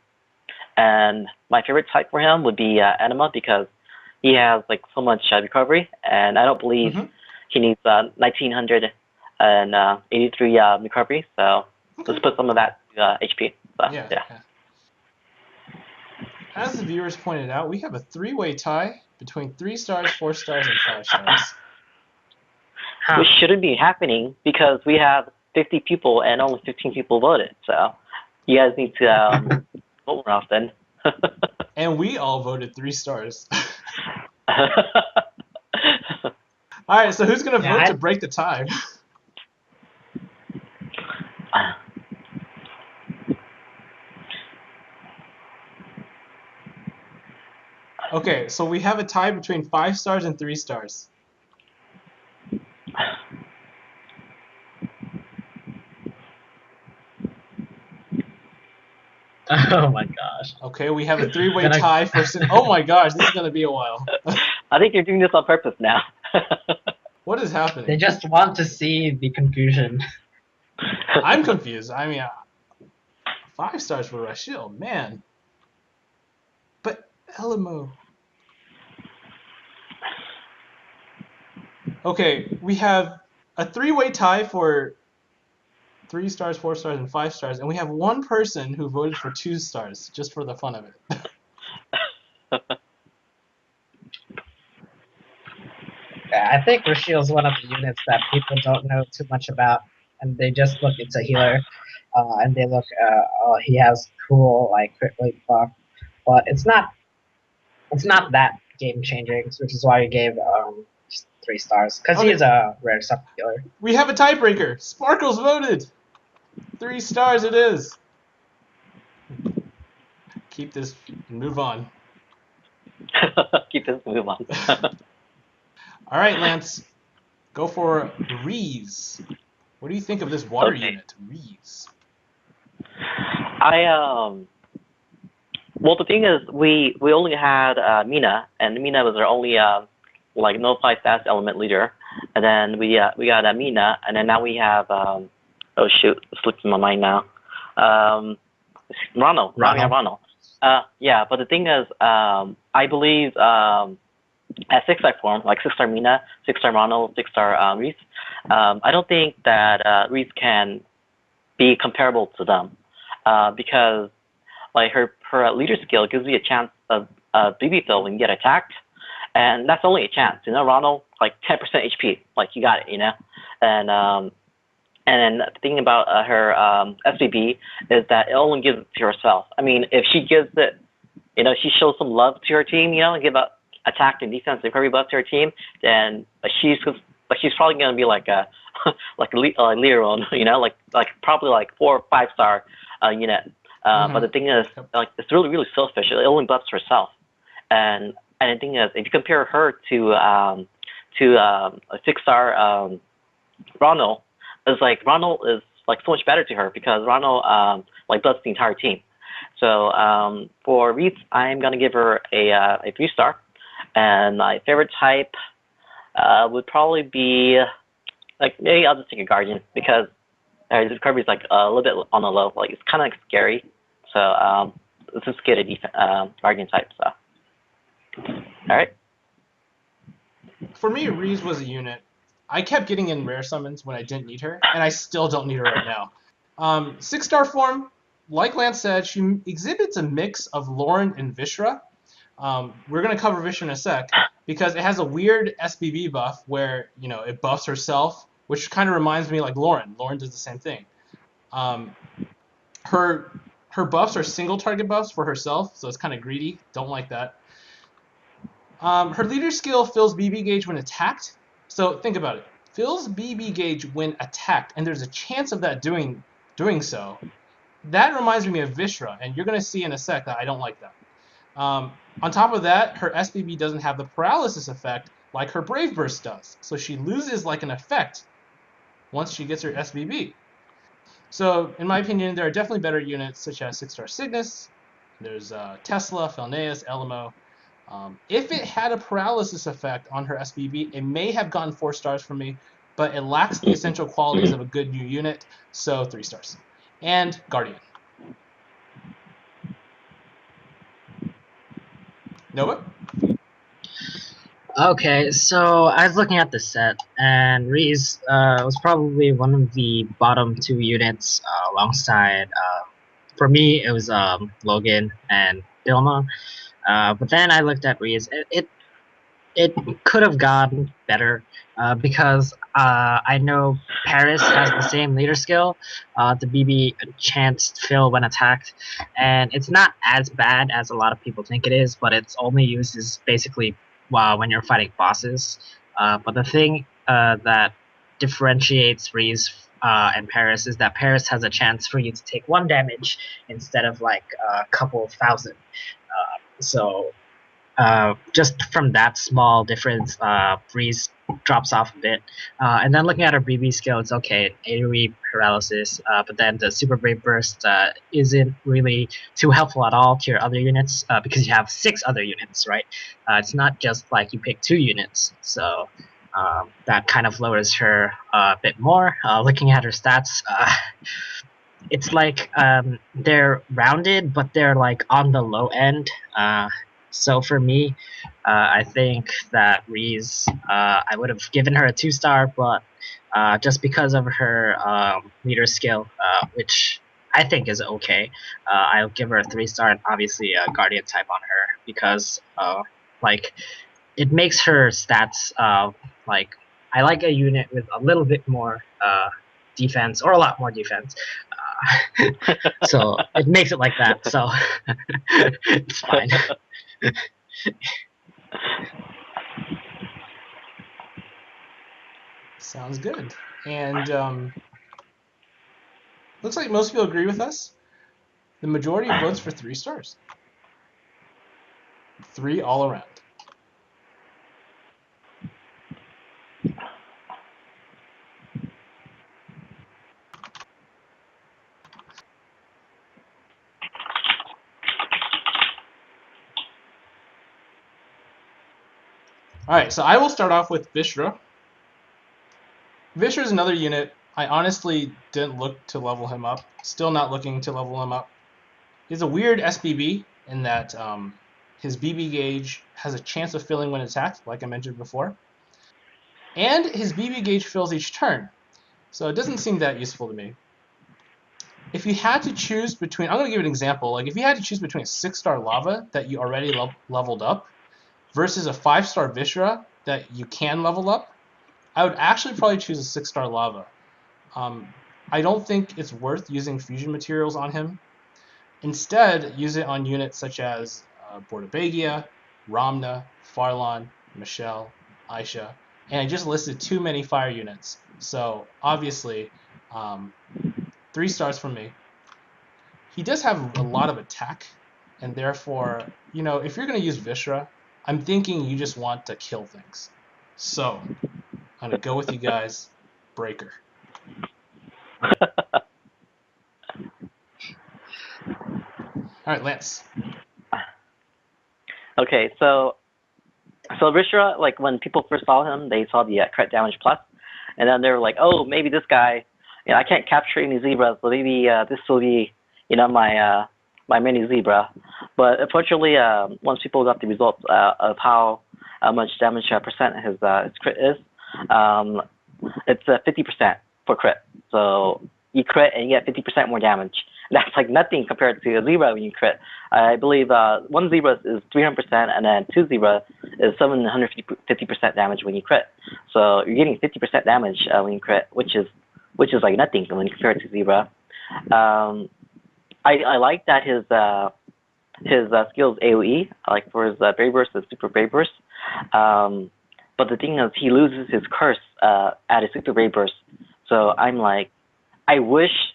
And my favorite type for him would be Anima, because he has like so much recovery, and I don't believe he needs 1983 recovery. So let's put some of that HP. So, yeah. As the viewers pointed out, we have a 3-way tie between 3 stars, 4 stars, and 5 stars. Which shouldn't be happening because we have 50 people and only 15 people voted. So you guys need to vote more often. And we all voted 3 stars. All right, so who's going to vote to break the tie? Okay, so we have a tie between 5 stars and 3 stars. Oh my gosh. Okay, we have a 3-way tie for... Oh my gosh, this is going to be a while. I think you're doing this on purpose now. What is happening? They just want to see the confusion. I'm confused. I mean, 5 stars for Rashil, man. But Elimo. Okay, we have a 3-way tie for 3 stars, 4 stars, and 5 stars, and we have one person who voted for 2 stars, just for the fun of it. I think Rashil is one of the units that people don't know too much about, and they just look, it's a healer, and they look, oh, he has cool like crit rate buff, but it's not that game changing, which is why we gave 3 stars, because he is a rare sub healer. We have a tiebreaker. Sparkles voted. 3 stars it is. Keep this and move on. Keep this and move on. All right, Lance. Go for Reeze. What do you think of this water unit, Reeze? Well, the thing is, we only had Mina, and Mina was our only like no-fly status element leader, and then we got Mina, and then now we have oh shoot, it slipped in my mind now. Ronel. Yeah, but the thing is, I believe at 6-star form, like 6-star Mina, 6-star Ronel, 6-star Reese, I don't think that Reese can be comparable to them, because like her leader skill gives you a chance of BB fill when you get attacked, and that's only a chance. You know, Ronel like 10% HP, like you got it, you know, and then the thing about her SBB is that it only gives it to herself. I mean, if she gives it, you know, she shows some love to her team, you know, and give up attack and defense recovery buff to her team, then she's probably gonna be like a like a Leron, you know, like probably like 4 or 5-star unit. But the thing is, like, it's really selfish. It only buffs herself, and the thing is, if you compare her to a 6-star Ronel, is like Ronel is like so much better to her because Ronel like buffs the entire team. So for Reese, I'm gonna give her a 3-star, and my favorite type would probably be like, maybe I'll just take a Guardian because his recovery is like a little bit on the low. Like, it's kind of like scary. So let's just get a Guardian type. So, all right. For me, Reeze was a unit. I kept getting in rare summons when I didn't need her, and I still don't need her right now. 6-star form, like Lance said, she exhibits a mix of Lauren and Vishra. We're going to cover Vishra in a sec, because it has a weird SBB buff where, you know, it buffs herself, which kind of reminds me like Lauren. Lauren does the same thing. Her buffs are single target buffs for herself, so it's kind of greedy. Don't like that. Her leader skill fills BB gauge when attacked. So think about it. Fills BB gauge when attacked, and there's a chance of that doing so. That reminds me of Vishra, and you're going to see in a sec that I don't like that. On top of that, her SBB doesn't have the paralysis effect like her Brave Burst does. So she loses like an effect once she gets her SBB. So in my opinion, there are definitely better units such as 6-star Cygnus. There's Tesla, Felneus, Elimo. If it had a paralysis effect on her SBB, it may have gone 4 stars for me, but it lacks the essential qualities of a good new unit, so 3 stars. And Guardian. Nova? Okay, so I was looking at the set, and Reeze was probably one of the bottom 2 units alongside. For me, it was Logan and Dilma. But then I looked at Reeze. It could have gone better because I know Paris has the same leader skill, the BB chance fill when attacked, and it's not as bad as a lot of people think it is, but it's only used as basically when you're fighting bosses. But the thing that differentiates Reese and Paris is that Paris has a chance for you to take 1 damage instead of like a couple thousand. So just from that small difference, Breeze drops off a bit. And then looking at her BB skill, it's okay, AoE paralysis, but then the Super Brave Burst isn't really too helpful at all to your other units because you have 6 other units, right? It's not just like you pick 2 units, so that kind of lowers her a bit more. Looking at her stats, it's like they're rounded, but they're like on the low end. So for me, I think that Reeze, I would have given her a 2-star, but just because of her leader skill, which I think is okay, I'll give her a 3-star and obviously a Guardian type on her because like it makes her stats like I like a unit with a little bit more defense or a lot more defense. So it makes it like that. So it's fine. Sounds good. And looks like most people agree with us. The majority votes for 3 stars. 3 all around. Alright, so I will start off with Vishra. Vishra is another unit. I honestly didn't look to level him up. Still not looking to level him up. He's a weird SBB in that his BB gauge has a chance of filling when attacked, like I mentioned before. And his BB gauge fills each turn. So it doesn't seem that useful to me. If you had to choose between, I'm going to give an example. Like if you had to choose between a 6-star Lava that you already leveled up versus a 5-star Vishra that you can level up, I would actually probably choose a 6-star Lava. I don't think it's worth using fusion materials on him. Instead, use it on units such as Bordebegia, Ramna, Farlan, Michelle, Aisha, and I just listed too many fire units. So obviously, 3 stars from me. He does have a lot of attack, and therefore, you know, if you're going to use Vishra, I'm thinking you just want to kill things. So, I'm going to go with you guys, Breaker. Alright, Lance. Okay, so Vishra, like when people first saw him, they saw the crit damage plus, and then they were like, oh, maybe this guy, you know, I can't capture any zebras, so maybe this will be, you know, my mini zebra. But unfortunately, once people got the results of how much damage percent his crit is, it's 50% for crit. So you crit and you get 50% more damage. That's like nothing compared to a zebra when you crit. I believe 1 zebra is 300%, and then 2 zebra is 750% damage when you crit. So you're getting 50% damage when you crit, which is like nothing when you compare it to zebra. I like that his skills AOE, like for his Brave Burst and Super Brave Burst. But the thing is, he loses his curse at his Super Ray Burst. So I'm like, I wish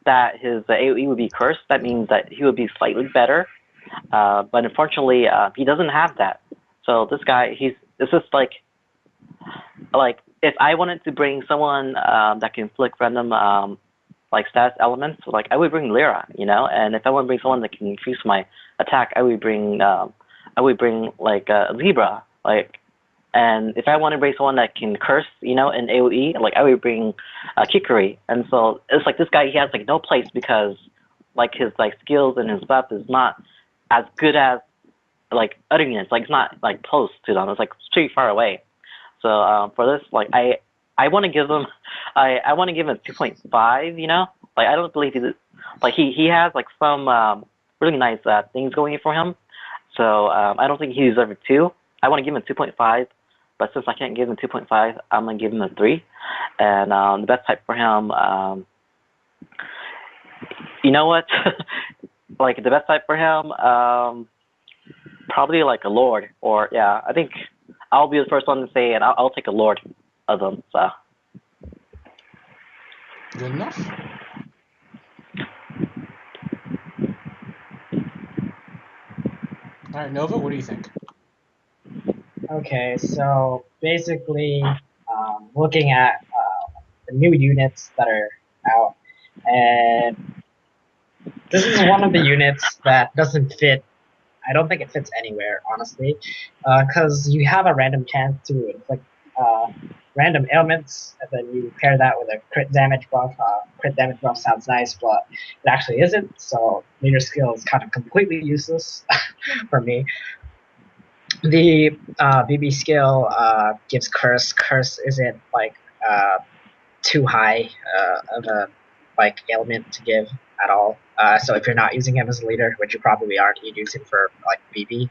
that his AoE would be cursed. That means that he would be slightly better. But unfortunately, he doesn't have that. So this guy, it's just like if I wanted to bring someone that can inflict random like status elements, like I would bring Lira, you know. And if I want to bring someone that can increase my attack, I would bring like Lebra, like. And if I want to bring someone that can curse, you know, in AoE, like I would bring Kikuri. And so it's like this guy, he has like no place because like his like skills and his buff is not as good as like other units. Like it's not like close to them. It's like pretty far away. So for this, like I want to give him, I want to give him 2.5. You know, like I don't believe he has like some really nice things going for him. So I don't think he deserves a 2. I want to give him 2.5. But since I can't give him 2.5, I'm going to give him a 3. And the best type for him, you know what? Like the best type for him, probably like a Lord. Or, yeah, I think I'll be the first one to say, and I'll take a Lord of them. So. Good enough. All right, Nova, what do you think? Okay, so basically, looking at the new units that are out, and this is one of the units that doesn't fit. I don't think it fits anywhere, honestly, because you have a random chance to inflict random ailments, and then you pair that with a crit damage buff. Crit damage buff sounds nice, but it actually isn't. So leader skill is kind of completely useless for me. The BB skill gives curse. Curse isn't like too high of a like ailment to give at all. So if you're not using him as a leader, which you probably aren't, you use him for like BB.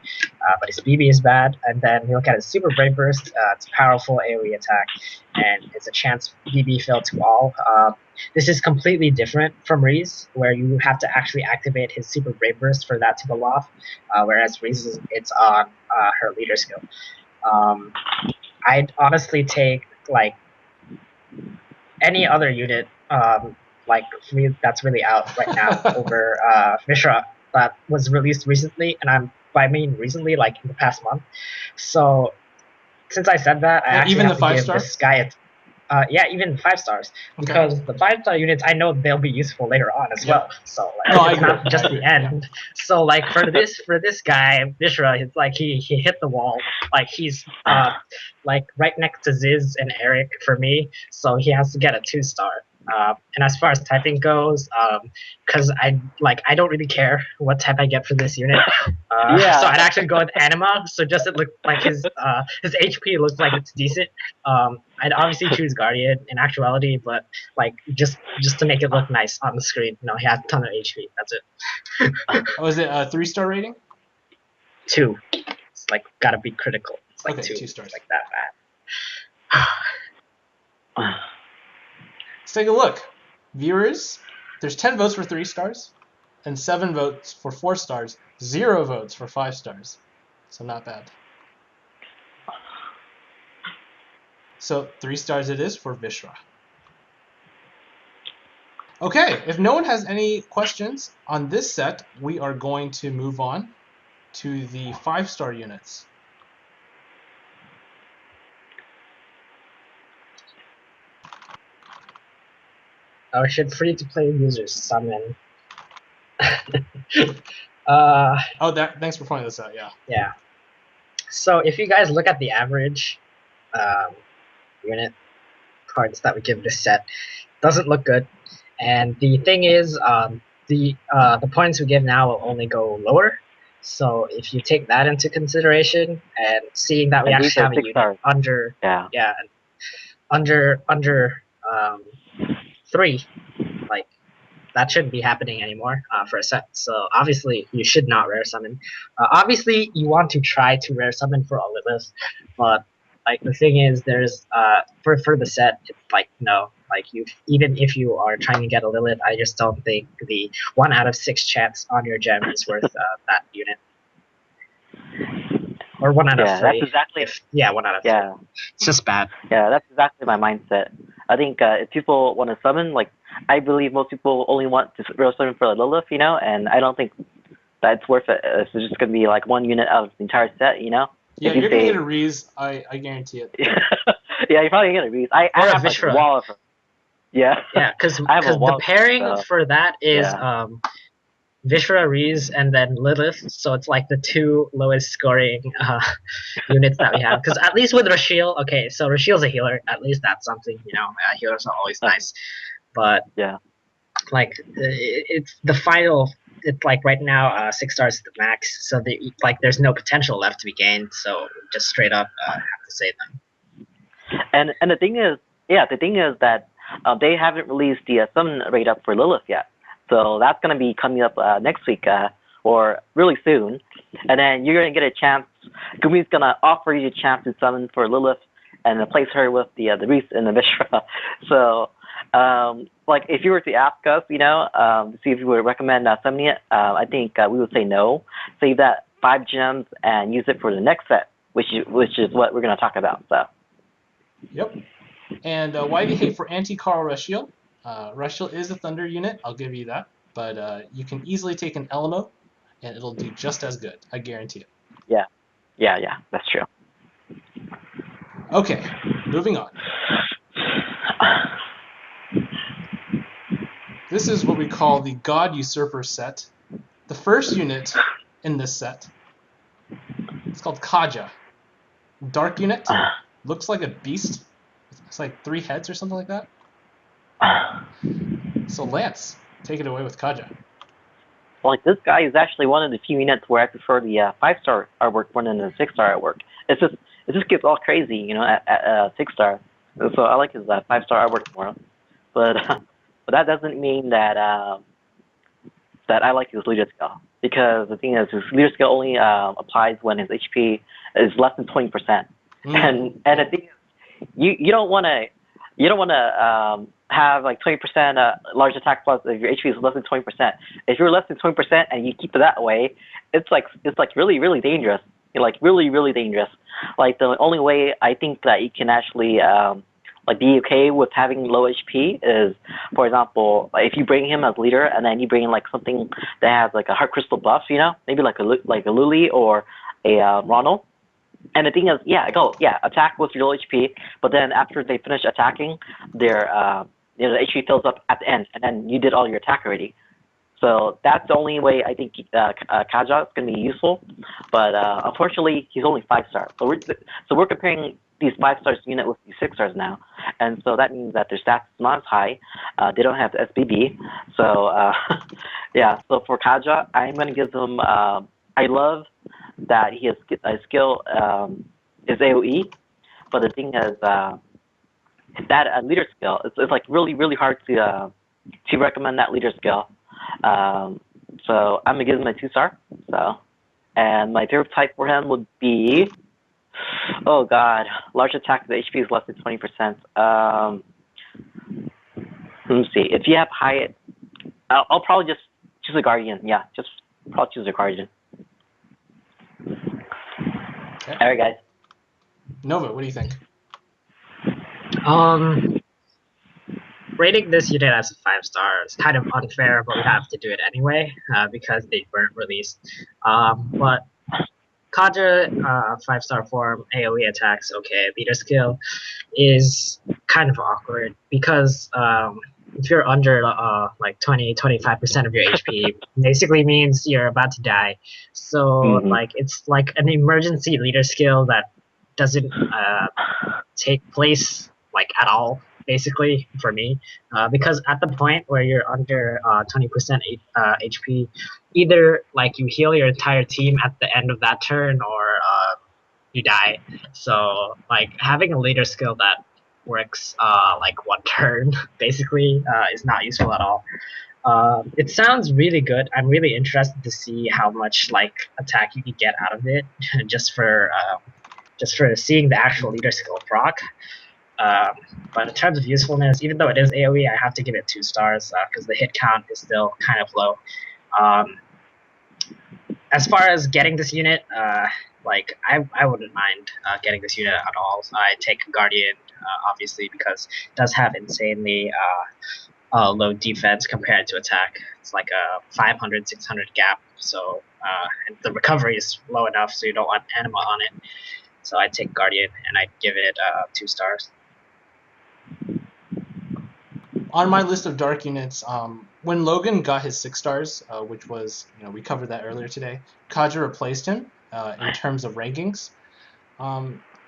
But his BB is bad, and then you look at his Super Brave Burst. It's a powerful AoE attack, and it's a chance BB fill to all. This is completely different from Reeze, where you have to actually activate his Super Brave Burst for that to go off, whereas Reeze, it's on her leader skill. I'd honestly take like any other unit like that's really out right now over Vishra that was released recently, and I mean recently, like in the past month. So since I said that, I actually even have the to give 5-star? this guy yeah, even 5 stars, because the 5-star units, I know they'll be useful later on as well. So like, it's not just the end. So like for this guy Vishra, it's like he hit the wall. Like he's like right next to Ziz and Eric for me, so he has to get a 2-star. And as far as typing goes, because I don't really care what type I get for this unit. So I'd actually go with Anima. So just it looked like his HP looks like it's decent. I'd obviously choose Guardian in actuality, but like just to make it look nice on the screen. You know, he has a ton of HP. That's it. Was it a 3-star rating? 2. It's like gotta be critical. It's like okay, 2 stars. It's like that bad. Let's take a look. Viewers, there's 10 votes for 3 stars, and 7 votes for 4 stars, 0 votes for 5 stars. So not bad. So 3 stars it is for Vishra. Okay, if no one has any questions on this set, we are going to move on to the 5-star units. Oh, should free-to-play users summon? Thanks for pointing this out, yeah. Yeah. So if you guys look at the average unit cards that we give this set, doesn't look good. And the thing is, the points we give now will only go lower. So if you take that into consideration, and seeing that we actually have a unit under under 3, like that shouldn't be happening anymore for a set. So obviously you should not rare summon. Obviously you want to try to rare summon for a Lilith, but like the thing is, there's for the set, it's like no, like even if you are trying to get a Lilith, I just don't think the 1 out of 6 chance on your gem is worth that unit. or 1 out of 3. that's exactly. Yeah, 1 out of 3. Yeah, It's just bad. yeah, that's exactly my mindset. I think if people want to summon, like I believe most people only want to real summon for Lilith, you know, and I don't think that's worth it. It's just gonna be like 1 unit out of the entire set, you know. Yeah, If you you're gonna say- get a Reeze. I guarantee it. yeah, you're probably gonna Reeze. I Or a have like, a Vishra. wall of them. Yeah. Yeah, because I have a the wall, pairing so, for that is yeah. Vishra, Reeze, and then Lilith. So it's like the 2 lowest scoring units that we have. Because at least with Rashil, okay, so Rashil's a healer. At least that's something, you know. Healers are always nice. But Yeah. like it's the final. It's like right now 6 stars is the max. So there's no potential left to be gained. So just straight up have to say them. And the thing is, that they haven't released the summon rate up for Lilith yet. So that's going to be coming up next week or really soon. And then you're going to get a chance. Gumi's going to offer you a chance to summon for Lilith and replace her with the Reese and the Vishra. So, like, if you were to ask us, you know, to see if we would recommend summoning it, I think we would say no. Save that 5 gems and use it for the next set, which is what we're going to talk about. So. Yep. And why the hate for anti-Carl Rashil? Rashil is a Thunder unit, I'll give you that. But you can easily take an Elmo, and it'll do just as good. I guarantee it. Yeah, that's true. Okay, moving on. This is what we call the God Usurper set. The first unit in this set, it's called Kajah. Dark unit, looks like a beast. It's like 3 heads or something like that. So Lance, take it away with Kajah. Like, this guy is actually one of the few units where I prefer the 5-star artwork more than the 6-star artwork. It just gets all crazy, you know, at 6-star. So I like his 5-star artwork more. But that doesn't mean that that I like his leader skill, because the thing is, his leader skill only applies when his HP is less than 20%. And the thing is, you don't want to have like 20% large attack plus if your HP is less than 20%. If you're less than 20% and you keep it that way, it's like really, really dangerous. You're like really dangerous. Like, the only way I think that you can actually like be okay with having low HP is, for example, like if you bring him as leader and then you bring in like something that has like a heart crystal buff, you know, maybe like a Luli or a Ronel. And the thing is, attack with your low HP, but then after they finish attacking, their the HP fills up at the end, and then you did all your attack already. So that's the only way I think Kajah is going to be useful. But unfortunately, he's only 5-star. So we're comparing these 5-star unit with these 6-stars now, and so that means that their stats is not as high. They don't have the SBB. So So for Kajah, I'm going to give them. I love that he has a skill is AOE, but the thing is that leader skill. It's like really hard to recommend that leader skill. So I'm gonna give him a 2-star. So, and my favorite type for him would be, oh god, large attack. The HP is less than 20%. Let me see. If you have high, I'll probably just choose a guardian. Yeah, just probably choose a guardian. Okay. All right, guys. Nova, what do you think? Rating this unit as a 5-star is kind of unfair, but we have to do it anyway because they weren't released. But Kajah, 5-star form, AoE attacks, okay. Leader skill is kind of awkward because if you're under like 20-25% of your HP, basically means you're about to die. So like it's like an emergency leader skill that doesn't take place like at all, basically, for me, because at the point where you're under 20% HP, either like you heal your entire team at the end of that turn or you die. So like having a leader skill that works like 1 turn basically is not useful at all. It sounds really good. I'm really interested to see how much like attack you can get out of it just for seeing the actual leader skill proc. But in terms of usefulness, even though it is AoE, I have to give it 2 stars because the hit count is still kind of low. As far as getting this unit, like I wouldn't mind getting this unit at all. I take Guardian, obviously, because it does have insanely low defense compared to attack. It's like a 500, 600 gap, so and the recovery is low enough, so you don't want Anima on it. So I take Guardian, and I give it 2 stars. On my list of dark units, when Logan got his 6 stars, which was, we covered that earlier today, Kajah replaced him in terms of rankings.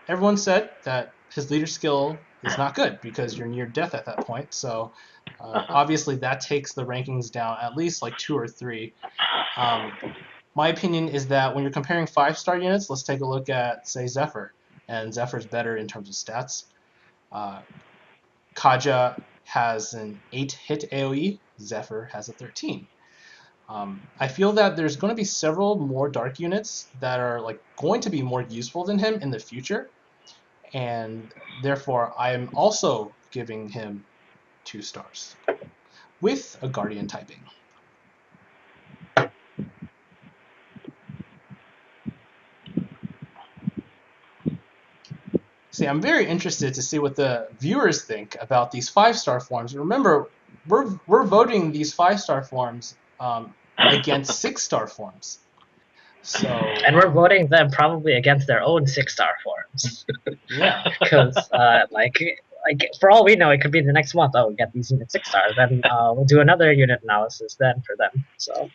Everyone said that his leader skill is not good because you're near death at that point. So obviously that takes the rankings down at least like 2 or 3. My opinion is that when you're comparing 5-star units, let's take a look at, say, Zephyr. And Zephyr's better in terms of stats. Kajah has an 8-hit AoE, Zephyr has a 13. I feel that there's going to be several more dark units that are going to be more useful than him in the future, and therefore I am also giving him 2 stars with a Guardian typing. See, I'm very interested to see what the viewers think about these 5-star forms. Remember, we're voting these 5-star forms against 6-star forms. So, and we're voting them probably against their own 6-star forms. Yeah. Because like for all we know, it could be the next month. Oh, we get these unit 6 stars. Then we'll do another unit analysis then for them. So.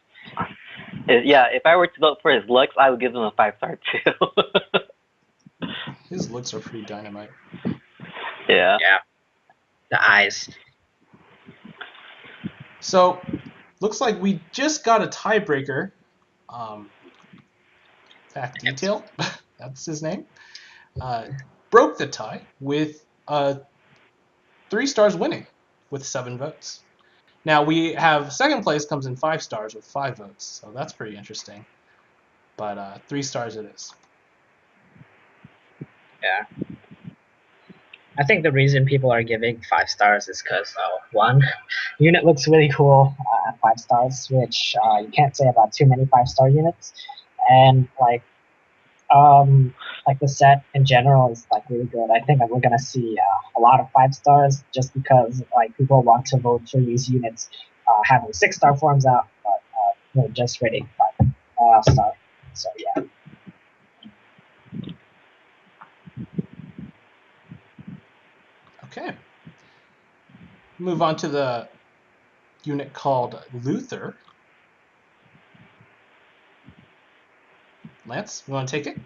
Yeah, if I were to vote for his looks, I would give him a 5-star too. His looks are pretty dynamite. Yeah. Yeah. The eyes. So, looks like we just got a tiebreaker. Fact Detail, that's his name. Broke the tie with 3 stars winning with 7 votes. Now we have second place comes in 5 stars with 5 votes, so that's pretty interesting. But 3 stars it is. Yeah. I think the reason people are giving 5 stars is because, one, unit looks really cool at 5 stars, which you can't say about too many 5-star units, and like the set in general is really good. I think that we're gonna see a lot of 5 stars just because people want to vote for these units having 6-star forms out, but we're just rating 5-star. So yeah. Okay. Move on to the unit called Luther. Lance, you want to take it?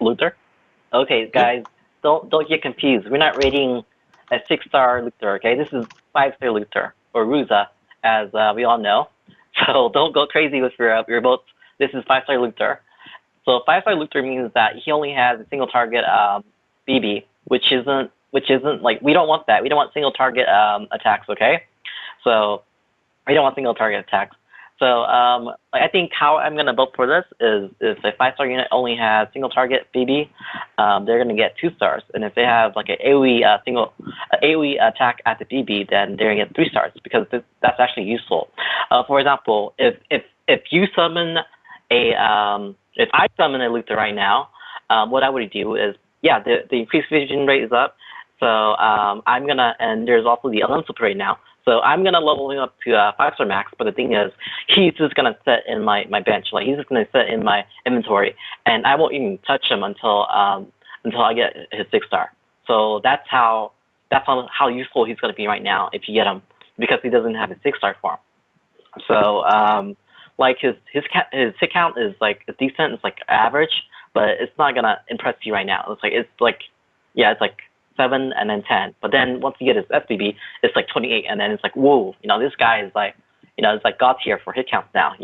Luther? Okay, guys, don't get confused. We're not rating a 6-star Luther, okay? This is 5-star Luther, or Ruza, as we all know. So don't go crazy with your votes. This is 5-star Luther. So 5-star Luther means that he only has a single target BB, which isn't we don't want that. We don't want single target attacks, okay? So we don't want single target attacks. So I think how I'm gonna vote for this is if a 5-star unit only has single target BB, they're gonna get 2 stars, and if they have an AOE attack at the BB, then they're gonna get 3 stars because that's actually useful. For example, if you summon if I summon a Luther right now, what I would do is the increased vision rate is up. So I'm gonna, and there's also the Unlimited right now. So I'm gonna level him up to 5-star max. But the thing is, he's just gonna sit in my bench. He's just gonna sit in my inventory, and I won't even touch him until I get his 6-star. So that's how useful he's gonna be right now if you get him, because he doesn't have a 6-star form. So his hit count is decent. It's average, but it's not gonna impress you right now. It's like 7 and then 10, but then once you get his SBB, it's 28, and then it's whoa, this guy is it's God tier for hit counts now,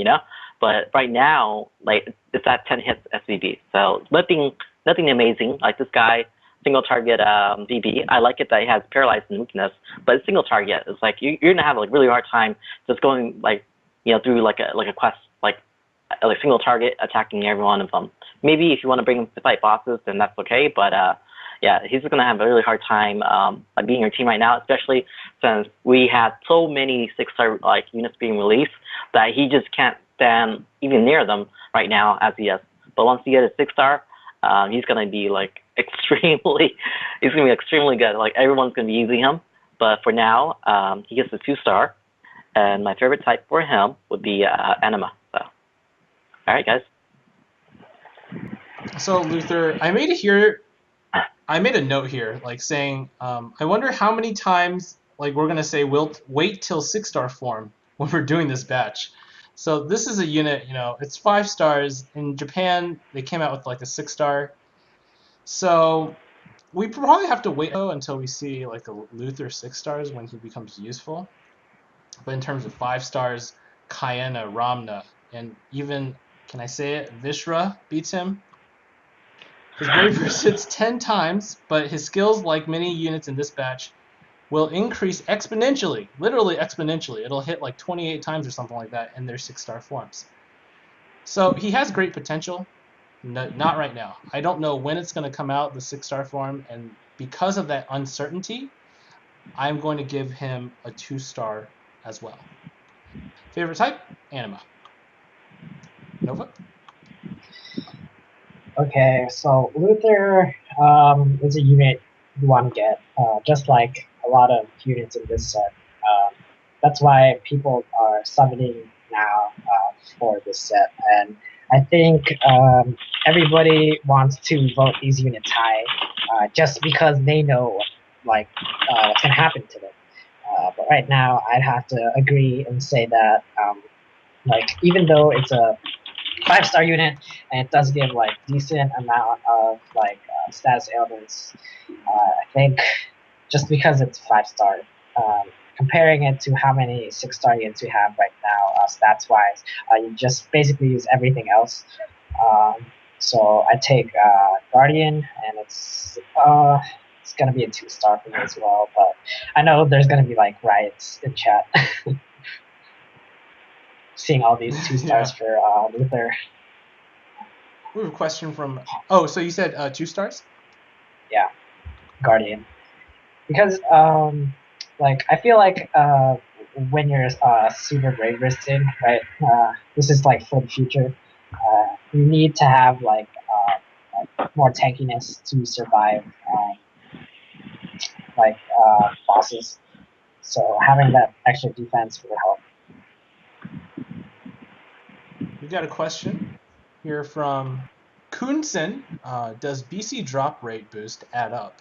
But right now, it's at 10 hits SBB, so nothing amazing. This guy, single target BB. I like it that he has paralyzed and weakness, but it's single target. It's you're gonna have a really hard time just going through a quest single target attacking every one of them. Maybe if you want to bring him to fight bosses, then that's okay, but he's going to have a really hard time being your team right now, especially since we had so many 6-star units being released that he just can't stand even near them right now as he is. But once he gets a 6-star, he's gonna be like extremely, he's gonna be extremely good. Like everyone's gonna be using him. But for now, he gets a 2-star, and my favorite type for him would be Anima. So, all right, guys. So Luther, I made a note here, like saying, I wonder how many times, like we're gonna say we'll wait till 6-star form when we're doing this batch. So this is a unit, it's 5 stars. In Japan, they came out with like a 6-star. So we probably have to wait until we see like a Luther 6 stars when he becomes useful. But in terms of 5 stars, Kayena, Ramna, and even, can I say it, Vishra beats him. His Brave Burst hits 10 times, but his skills, like many units in this batch, will increase exponentially, literally exponentially. It'll hit like 28 times or something like that in their 6-star forms. So he has great potential. No, not right now. I don't know when it's going to come out, the 6-star form, and because of that uncertainty, I'm going to give him a 2-star as well. Favorite type? Anima. Nova? Okay, so Luther is a unit you want to get, just like a lot of units in this set. That's why people are summoning now for this set, and I think everybody wants to vote these units high, just because they know what's going to happen to them. But right now, I'd have to agree and say that even though it's a 5-star unit and it does give like decent amount of status ailments, I think just because it's 5-star, comparing it to how many 6-star units we have right now, stats wise, you just basically use everything else. So I take Guardian, and it's gonna be a 2-star for me as well. But I know there's gonna be like riots in chat. Seeing all these 2 stars for Luther. We have a question from. Oh, so you said 2 stars? Yeah, Guardian. Because I feel like when you're super brave bursting, right? This is like for the future. You need to have more tankiness to survive bosses. So having that extra defense will help. We got a question here from Kunsen. Does BC drop rate boost add up?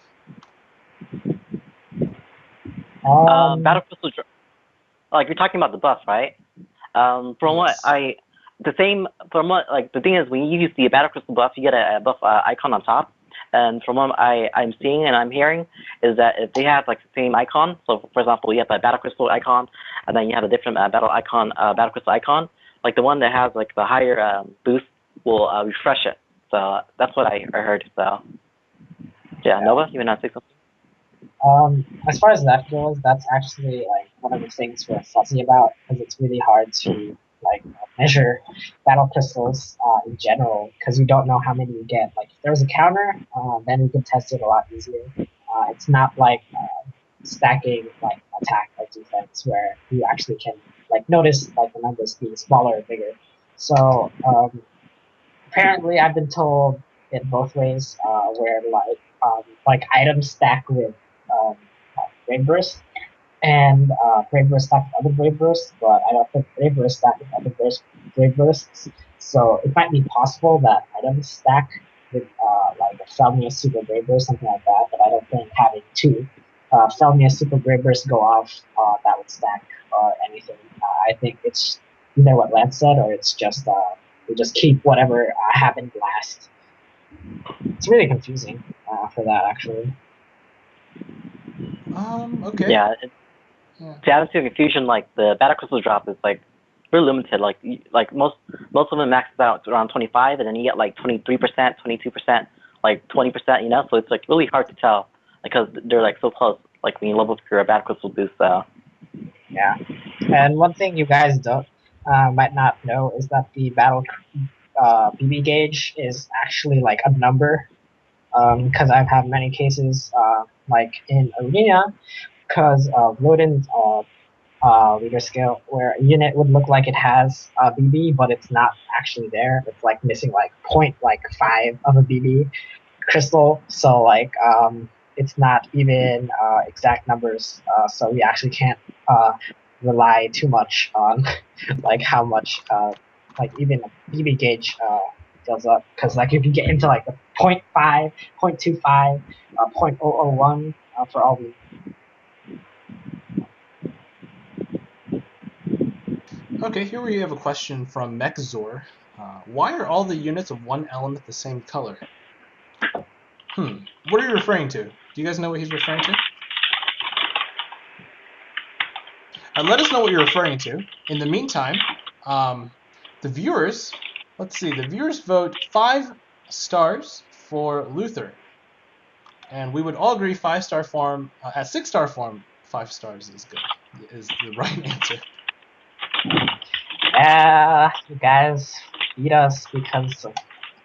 Battle Crystal, like you're talking about the buff, right? From what the thing is, when you use the Battle Crystal buff, you get a buff icon on top. And from what I'm seeing and I'm hearing is that if they have like the same icon, so for example, you have a Battle Crystal icon, and then you have a different Battle Crystal icon, like the one that has like the higher boost will refresh it. So that's what I heard. So yeah, Nova, you want to say something? As far as that goes, that's actually like one of the things we're fussy about, because it's really hard to measure battle crystals in general, because you don't know how many you get. Like if there's a counter, then we can test it a lot easier. It's not like stacking attack or defense, where you actually can notice the numbers being smaller or bigger. So apparently I've been told it both ways, where items stack with Brave Burst, and Brave Burst stack with other Brave Bursts, but I don't think Brave Burst stack with other Brave Bursts. So it might be possible that items stack with a Felmia Super Brave Burst, something like that, but I don't think having 2 Felmia Super Brave Bursts go off that would stack or anything. I think it's either what Lance said, or it's just we just keep whatever happened last. It's really confusing for that, actually. Okay. Yeah. To add to confusion, the Battle Crystal drop is very limited. Like most of them max out around 25, and then you get 23%, 22%, 20%. So it's really hard to tell because they're so close. When you level up your Battle Crystal boost. Yeah, and one thing you guys don't might not know is that the battle BB gauge is actually a number. Because I've had many cases in Arena, because of Loden's leader skill, where a unit would look like it has a BB, but it's not actually there. It's like missing like 0.5 of a BB crystal. So like it's not even exact numbers. So we actually can't rely too much on like how much like even a BB gauge fills up. Because like if you get into like a 0.5, 0.25, 0.001 for all we. Okay, here we have a question from Mechzor. Why are all the units of one element the same color? What are you referring to? Do you guys know what he's referring to? Let us know what you're referring to. In the meantime, the viewers, let's see, the viewers vote 5 stars for Luther. And we would all agree 5-star form, at 6-star form, 5 stars is good, is the right answer. Yeah, you guys beat us because of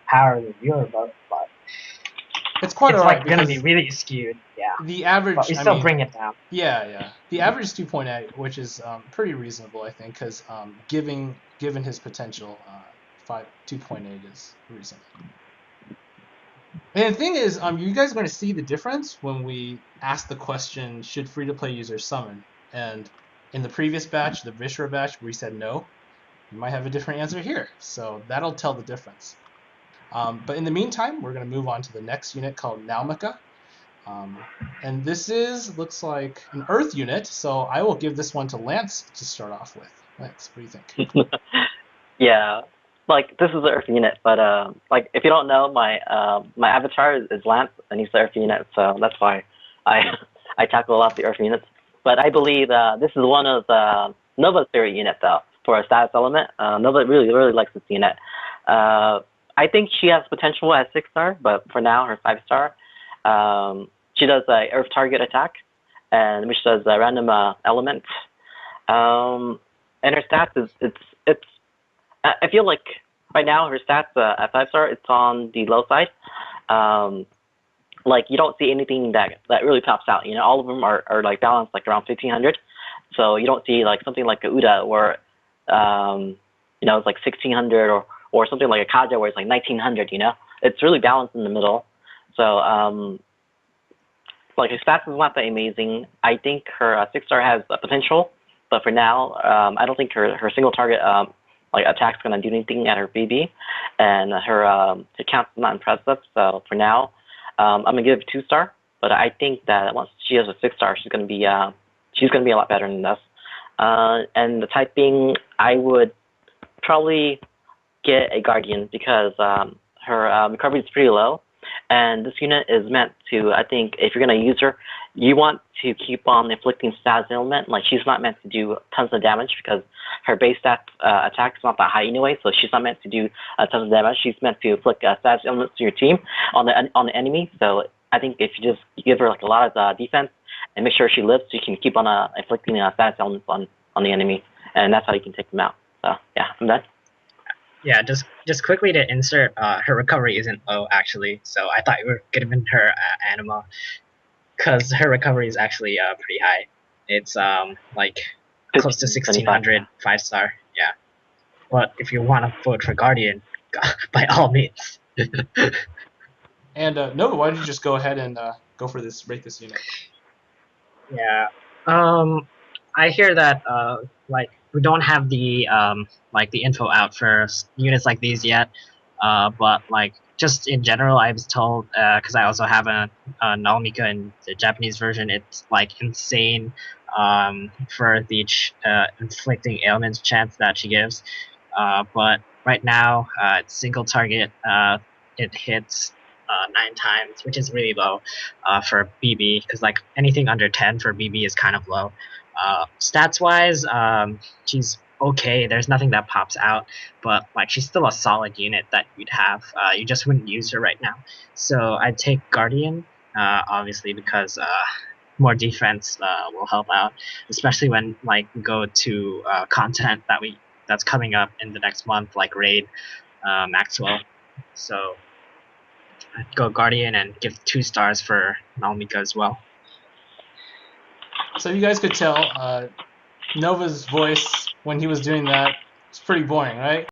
power of the viewer vote, but it's quite it's alright like gonna be really skewed. Yeah, the average. but we still bring it down. Yeah. The average is 2.8, which is pretty reasonable, I think, because given his potential, 2.8 is reasonable. And the thing is, you guys are going to see the difference when we ask the question, should free-to-play users summon? And in the previous batch, the Vishra batch, we said no. You might have a different answer here, so that'll tell the difference. But in the meantime, we're going to move on to the next unit called Nalmika. And this looks like an Earth unit, so I will give this one to Lance to start off with. Lance, what do you think? Yeah, like this is the Earth unit, but like if you don't know, my my avatar is Lance, and he's the Earth unit, so that's why I I tackle a lot of the Earth units. But I believe this is one of the Nova's favorite unit though for a status element. Nova really likes this unit. I think she has potential at 6-star, but for now her 5-star. She does a Earth target attack, and which does a random element. And her stats is it's. I feel like right now her stats at 5-star it's on the low side. Like you don't see anything that really pops out. You know, all of them are like balanced like around 1500. So you don't see like something like a Udea where you know it's like 1600 or something like a Kajah where it's like 1900. You know, it's really balanced in the middle. So like her stats is not that amazing. I think her 6-star has potential, but for now, I don't think her single target like attack's gonna do anything at her BB, and her count's not impressive. So for now, I'm gonna give it 2-star. But I think that once she has a 6-star, she's gonna be a lot better than this. And the typing, I would probably get a Guardian because her recovery is pretty low. And this unit is meant to, I think, if you're going to use her, you want to keep on inflicting status element. Like, she's not meant to do tons of damage because her base stats attack is not that high anyway, so she's not meant to do tons of damage. She's meant to inflict status elements to your team on the enemy. So I think if you just give her like a lot of defense and make sure she lives, you can keep on inflicting status elements on the enemy, and that's how you can take them out. So yeah, I'm done. Yeah, just quickly to insert, her recovery isn't low actually, so I thought you were giving her anima, because her recovery is actually pretty high. It's like close to 1600, 5-star. Yeah, but if you want to vote for Guardian, by all means. And Nova, why don't you just go ahead and go for this, rate this unit? Yeah, I hear that like we don't have the like the info out for units like these yet, but like just in general, I was told because I also have a Nalmika in the Japanese version. It's like insane for the inflicting ailments chance that she gives, but right now it's single target. It hits 9 times, which is really low for BB, because like anything under 10 for BB is kind of low. Stats wise, she's okay. There's nothing that pops out, but like she's still a solid unit that you'd have. You just wouldn't use her right now. So I'd take Guardian, obviously, because more defense will help out, especially when like we go to content that's coming up in the next month, like Raid, Maxwell. So I'd go Guardian and give 2 stars for Nalmika as well. So you guys could tell, Nova's voice when he was doing that. It's pretty boring, right?